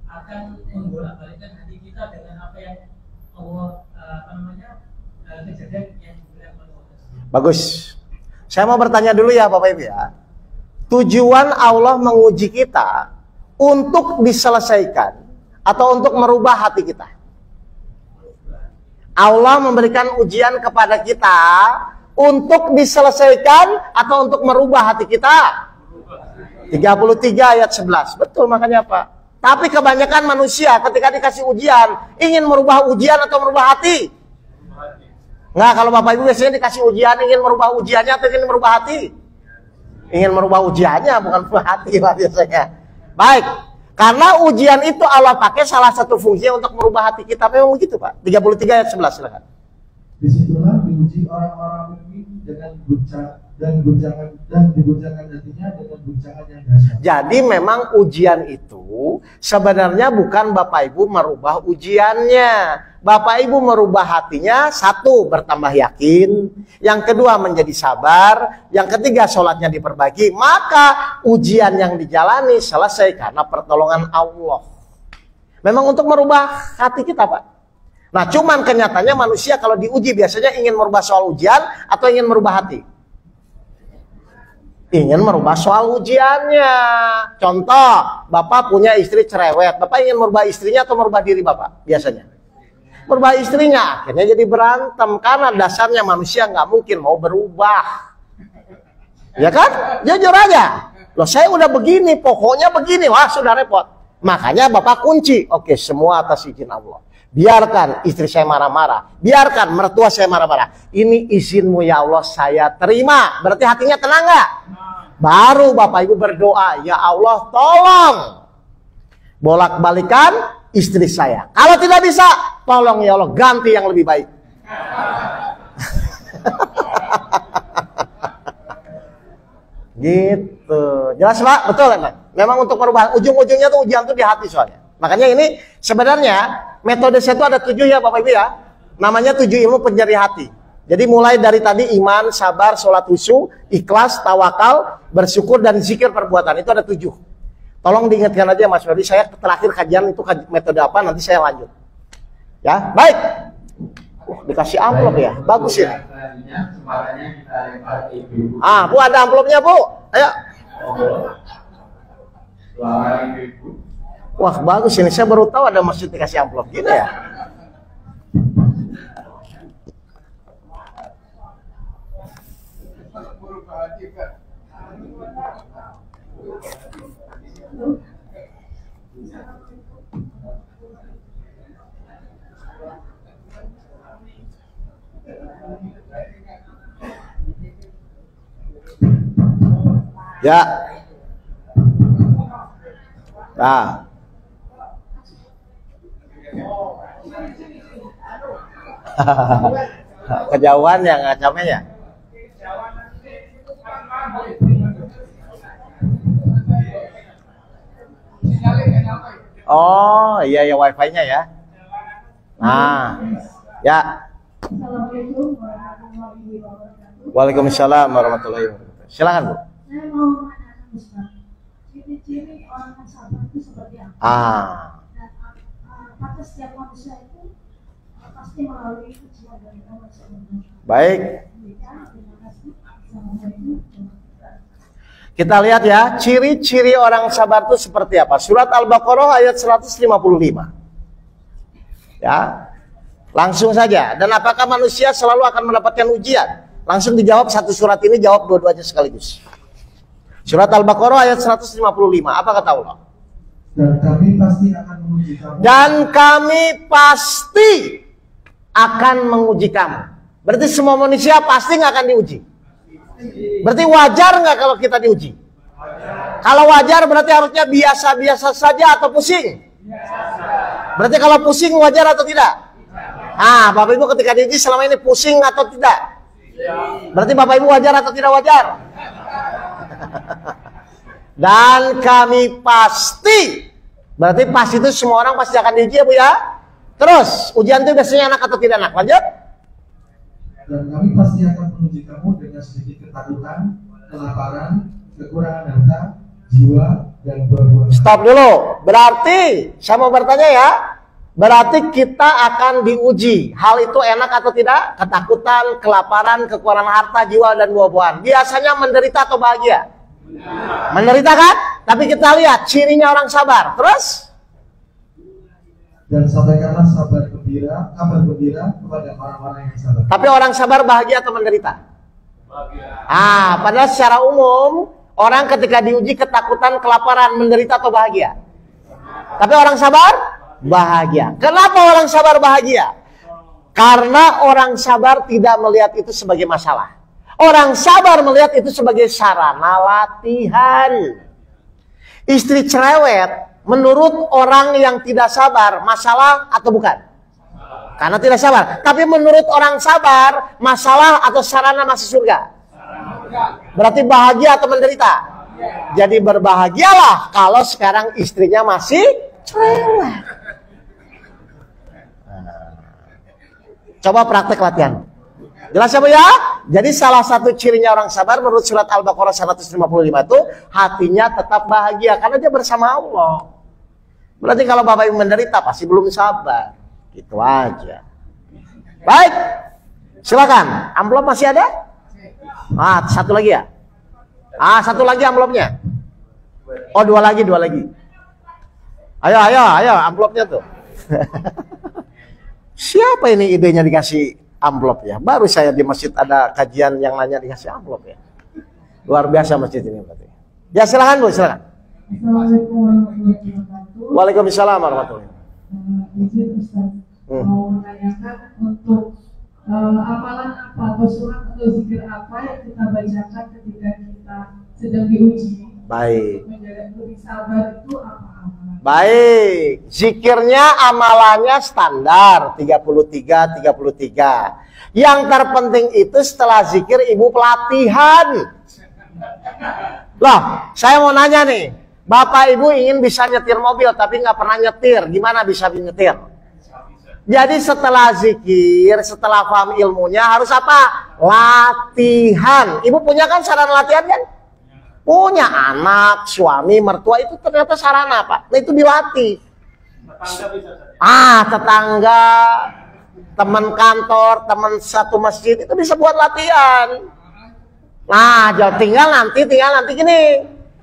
Speaker 4: akan membolak-balikan hati kita dengan apa yang Allah kejadian yang diberikan oleh Allah?
Speaker 1: Bagus. Saya mau bertanya dulu ya Bapak Ibu ya. Tujuan Allah menguji kita untuk diselesaikan atau untuk merubah hati kita? Allah memberikan ujian kepada kita untuk diselesaikan atau untuk merubah hati kita? 33 ayat 11. Betul, makanya apa? Tapi kebanyakan manusia ketika dikasih ujian ingin merubah ujian atau merubah hati. Enggak, kalau Bapak Ibu biasanya dikasih ujian ingin merubah ujiannya atau ingin merubah hati? Ingin merubah ujiannya, bukan merubah hati Pak, biasanya. Baik, karena ujian itu Allah pakai salah satu fungsinya untuk merubah hati kita. Memang begitu Pak. 33 ayat 11 silakan.
Speaker 2: Disitulah diuji orang-orang mukmin dengan digoncangkan hatinya dengan guncangan yang dahsyat.
Speaker 1: Jadi memang ujian itu sebenarnya bukan Bapak Ibu merubah ujiannya. Bapak Ibu merubah hatinya, satu, bertambah yakin. Yang kedua, menjadi sabar. Yang ketiga, sholatnya diperbaiki. Maka ujian yang dijalani selesai karena pertolongan Allah. Memang untuk merubah hati kita Pak. Nah cuman kenyataannya manusia kalau diuji biasanya ingin merubah soal ujian atau ingin merubah hati? Ingin merubah soal ujiannya. Contoh, Bapak punya istri cerewet. Bapak ingin merubah istrinya atau merubah diri Bapak? Biasanya merubah istrinya, akhirnya jadi berantem. Karena dasarnya manusia nggak mungkin mau berubah. Ya kan? Jujur aja. Loh saya udah begini, pokoknya begini. Wah sudah repot. Makanya Bapak kunci. Oke, semua atas izin Allah. Biarkan istri saya marah-marah. Biarkan mertua saya marah-marah. Ini izinmu ya Allah, saya terima. Berarti hatinya tenang nggak? Baru Bapak Ibu berdoa, ya Allah tolong bolak-balikan istri saya. Kalau tidak bisa, tolong ya Allah ganti yang lebih baik. Gitu. Jelas Pak? Betul kan Pak? Memang untuk perubahan ujung-ujungnya tuh ujian tuh di hati soalnya. Makanya ini sebenarnya metode saya itu ada 7 ya Bapak Ibu ya. Namanya 7 ilmu penjari hati. Jadi mulai dari tadi iman, sabar, sholat khusyuk, ikhlas, tawakal, bersyukur dan zikir perbuatan. Itu ada 7. Tolong diingatkan aja Mas Ferdi, saya terakhir kajian itu metode apa, nanti saya lanjut. Ya, baik. Dikasih amplop ya, bagus ini. Bu ada amplopnya Bu, ayo. Wah bagus ini, saya baru tahu ada maksud dikasih amplop gini ya. Ya. Nah. Kejauhan ya ngacamnya ya. Oh iya ya wifi-nya ya. Nah, ya.
Speaker 5: Assalamualaikum warahmatullahi wabarakatuh.
Speaker 1: Waalaikumsalam warahmatullahi wabarakatuh. Silakan Bu.
Speaker 5: Saya mau menanyakan Ustaz, ciri-ciri orang yang sabar itu seperti apa? Dan apakah setiap manusia itu pasti melalui ujian dari Allah SWT?
Speaker 1: Baik.
Speaker 5: Terima kasih. Assalamualaikum.
Speaker 1: Kita lihat ya, ciri-ciri orang sabar itu seperti apa. Surat Al-Baqarah ayat 155. Ya. Langsung saja. Dan apakah manusia selalu akan mendapatkan ujian? Langsung dijawab satu surat ini, jawab dua-duanya sekaligus. Surat Al-Baqarah ayat 155. Apa kata Allah?
Speaker 2: Dan kami pasti akan menguji kamu.
Speaker 1: Dan kami pasti akan menguji kamu. Berarti semua manusia pasti nggak akan diuji. Berarti wajar nggak kalau kita diuji? Kalau wajar berarti harusnya biasa-biasa saja atau pusing? Berarti kalau pusing wajar atau tidak? Bapak Ibu ketika diuji selama ini pusing atau tidak? Berarti Bapak Ibu wajar atau tidak wajar? Dan kami pasti, berarti pasti itu semua orang pasti akan diuji ya Bu ya. Terus ujian itu biasanya enak atau tidak enak? Lanjut.
Speaker 2: Dan kami pasti akan menguji kamu dengan sedikit ketakutan, kelaparan, kekurangan harta, jiwa, dan buah-buahan.
Speaker 1: Stop dulu. Berarti saya mau bertanya ya. Berarti kita akan diuji. Hal itu enak atau tidak? Ketakutan, kelaparan, kekurangan harta, jiwa, dan buah-buahan. Biasanya menderita atau bahagia? Menderita kan? Tapi kita lihat cirinya orang sabar. Terus?
Speaker 2: Dan sampaikanlah kabar gembira kepada orang-orang yang sabar.
Speaker 1: Tapi orang sabar bahagia atau menderita? Padahal secara umum Orang ketika diuji ketakutan, kelaparan, menderita atau bahagia? Tapi orang sabar bahagia. Kenapa orang sabar bahagia? Karena orang sabar tidak melihat itu sebagai masalah. Orang sabar melihat itu sebagai sarana latihan. Istri cerewet menurut orang yang tidak sabar masalah atau bukan? Karena tidak sabar. Tapi menurut orang sabar masalah atau sarana masuk surga? Berarti bahagia atau menderita? Jadi berbahagialah kalau sekarang istrinya masih cerewet. Coba praktek latihan. Jelas ya Bu ya? Jadi salah satu cirinya orang sabar menurut surat Al-Baqarah 155 itu hatinya tetap bahagia karena dia bersama Allah. Berarti kalau Bapak Ibu menderita pasti belum sabar. Gitu aja. Baik. Silakan. Amplop masih ada? Satu lagi ya? Satu lagi amplopnya. Oh, dua lagi. Ayo, amplopnya tuh. Siapa ini idenya dikasih amplop ya? Baru saya di masjid ada kajian yang nanya dikasih amplop ya. Luar biasa masjid ini berarti. Ya silakan Bu, silakan.
Speaker 2: Assalamualaikum warahmatullahi wabarakatuh.
Speaker 1: Waalaikumsalam warahmatullahi wabarakatuh.
Speaker 2: Izin Ustaz, mau menanyakan untuk amalan apa atau surat atau zikir apa yang kita bacakan ketika kita sedang diuji.
Speaker 1: Baik.
Speaker 2: Menjadi lebih sabar itu apa amalan?
Speaker 1: Baik, zikirnya amalannya standar 33. Yang terpenting itu setelah zikir Ibu pelatihan. Loh, saya mau nanya nih, Bapak Ibu ingin bisa nyetir mobil tapi nggak pernah nyetir, gimana bisa nyetir? Jadi setelah zikir, setelah paham ilmunya harus apa? Latihan. Ibu punya kan sarana latihan kan? Punya anak, suami, mertua itu ternyata sarana Pak. Nah itu dilatih. Tetangga, teman kantor, teman satu masjid itu bisa buat latihan. Nah, tinggal nanti gini.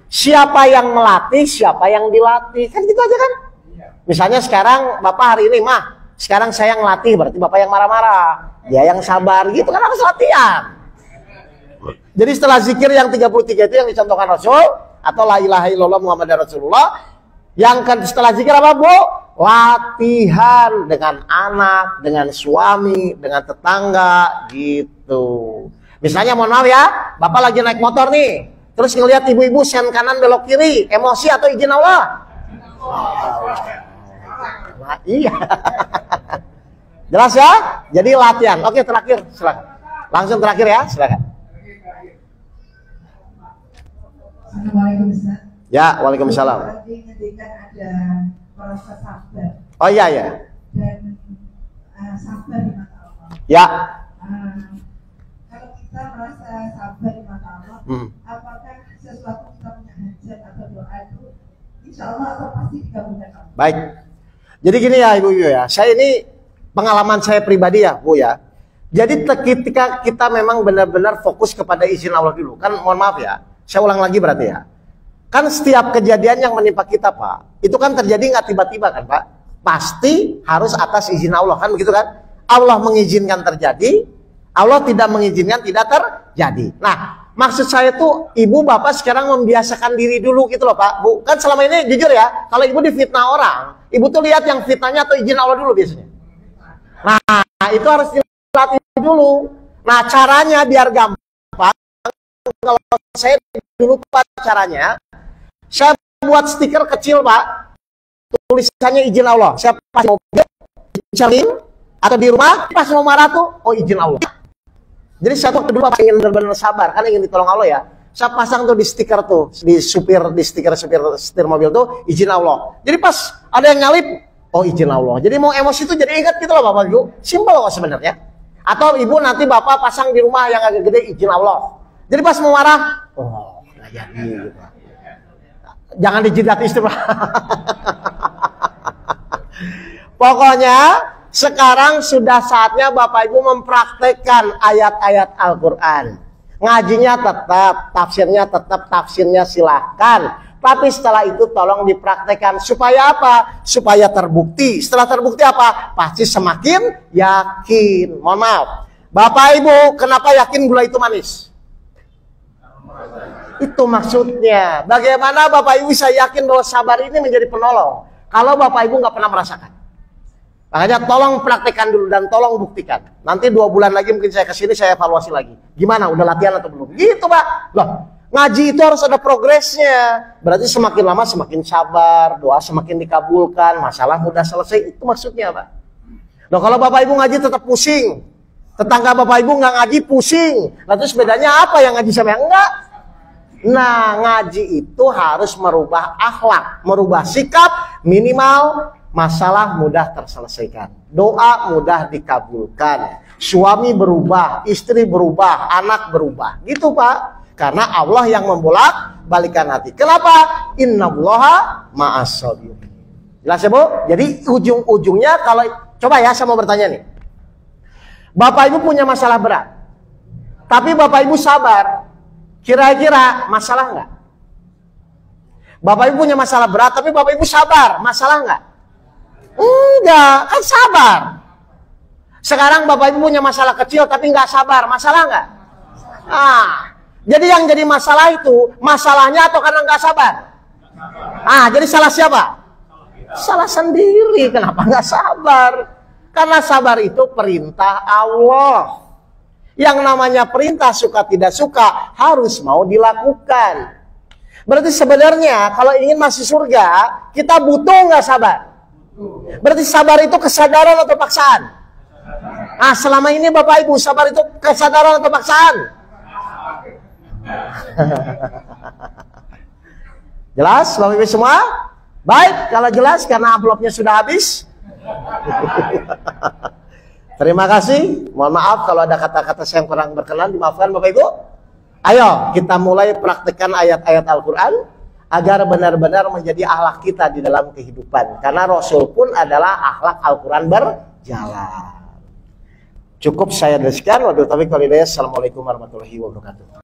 Speaker 1: Siapa yang melatih, siapa yang dilatih. Kan gitu aja kan? Misalnya sekarang Bapak hari ini, sekarang saya ngelatih, berarti Bapak yang marah-marah. Dia yang sabar, gitu kan harus latihan. Jadi setelah zikir yang 33 itu yang dicontohkan Rasul, atau la ilaha illallah Muhammadar Rasulullah, yang setelah zikir apa Bu? Latihan dengan anak, dengan suami, dengan tetangga, gitu. Misalnya mohon maaf ya, Bapak lagi naik motor nih, terus ngelihat ibu-ibu sen kanan belok kiri, emosi atau izin Allah? Nah, iya. Jelas ya? Jadi latihan. Oke, terakhir, silakan. Langsung terakhir ya, silakan.
Speaker 2: Assalamualaikum Ustaz.
Speaker 1: Ya, waalaikumsalam.
Speaker 2: Berarti ketika ada merasa sabar.
Speaker 1: Oh iya.
Speaker 2: Dan sabar di mata Allah.
Speaker 1: Ya.
Speaker 2: Kalau kita merasa sabar di mata Allah, apakah sesuatu kita punya hajat atau doa itu insya Allah atau pasti dikabulkan Allah? Baik.
Speaker 1: Jadi gini ya Ibu-Ibu ya, saya ini pengalaman saya pribadi ya Bu ya. Jadi ketika kita memang benar-benar fokus kepada izin Allah dulu, kan mohon maaf ya, saya ulang lagi berarti ya. Kan setiap kejadian yang menimpa kita Pak, itu kan terjadi nggak tiba-tiba kan Pak? Pasti harus atas izin Allah kan begitu kan? Allah mengizinkan terjadi, Allah tidak mengizinkan tidak terjadi. Nah, maksud saya tuh ibu bapak sekarang membiasakan diri dulu gitu loh Pak, Bu. Kan selama ini jujur ya, kalau ibu difitnah orang, ibu tuh lihat yang fitnahnya atau izin Allah dulu biasanya. Nah, itu harus dilatih dulu. Nah, caranya biar gampang, kalau saya dulu Pak caranya, saya buat stiker kecil Pak, tulisannya izin Allah. Saya pas mobil, dicelin, atau di rumah, pas mau marah tuh, oh izin Allah. Jadi saya waktu dulu ingin benar-benar sabar, kan ingin ditolong Allah ya. Saya pasang tuh di stiker tuh, di stiker setir mobil tuh, izin Allah. Jadi pas ada yang nyalip, oh izin Allah. Jadi mau emosi tuh jadi ingat gitu loh Bapak Ibu. Simpel kok sebenarnya. Atau ibu nanti Bapak pasang di rumah yang agak gede, izin Allah. Jadi pas mau marah, oh nggak jadi gitu. Jangan dijidat istri. Pokoknya sekarang sudah saatnya Bapak Ibu mempraktekkan ayat-ayat Al-Quran. Ngajinya tetap, tafsirnya silahkan. Tapi setelah itu tolong dipraktekkan. Supaya apa? Supaya terbukti. Setelah terbukti apa? Pasti semakin yakin. Mohon maaf. Bapak Ibu, kenapa yakin gula itu manis? Itu maksudnya. Bagaimana Bapak Ibu saya yakin bahwa sabar ini menjadi penolong. Kalau Bapak Ibu nggak pernah merasakan. Makanya tolong praktekkan dulu dan tolong buktikan. Nanti 2 bulan lagi mungkin saya kesini, saya evaluasi lagi. Gimana? Udah latihan atau belum? Gitu Pak. Loh, ngaji itu harus ada progresnya. Berarti semakin lama semakin sabar, doa semakin dikabulkan, masalah mudah selesai. Itu maksudnya Pak. Loh, kalau Bapak Ibu ngaji tetap pusing. Tetangga Bapak Ibu nggak ngaji pusing. Nah, terus bedanya apa yang ngaji sama yang enggak? Nah, ngaji itu harus merubah akhlak, merubah sikap, minimal masalah mudah terselesaikan. Doa mudah dikabulkan. Suami berubah, istri berubah, anak berubah. Gitu Pak. Karena Allah yang membolak-balikan hati. Kenapa? Innallaha ma'as-sabirin. Jelas ya Bu? Jadi ujung-ujungnya kalau coba ya saya mau bertanya nih. Bapak Ibu punya masalah berat. Tapi Bapak Ibu sabar. Kira-kira masalah enggak? Bapak Ibu punya masalah berat tapi Bapak Ibu sabar. Masalah enggak? Enggak, kan sabar. Sekarang Bapak Ibu punya masalah kecil tapi enggak sabar. Masalah enggak? Jadi yang jadi masalah itu masalahnya atau karena enggak sabar? Jadi salah siapa? Salah sendiri. Kenapa enggak sabar? Karena sabar itu perintah Allah. Yang namanya perintah suka tidak suka harus mau dilakukan. Berarti sebenarnya kalau ingin masuk surga kita butuh nggak sabar? Berarti sabar itu kesadaran atau paksaan? Selama ini Bapak Ibu sabar itu kesadaran atau paksaan? Jelas Bapak Ibu semua? Baik, kalau jelas karena amplopnya sudah habis. Terima kasih. Mohon maaf kalau ada kata-kata saya yang kurang berkenan, dimaafkan Bapak Ibu. Ayo kita mulai praktekkan ayat-ayat Al-Quran agar benar-benar menjadi akhlak kita di dalam kehidupan. Karena Rasul pun adalah akhlak Al-Quran berjalan. Cukup saya dari sekian. Wabillahi taufiq wal hidayah. Assalamualaikum warahmatullahi wabarakatuh.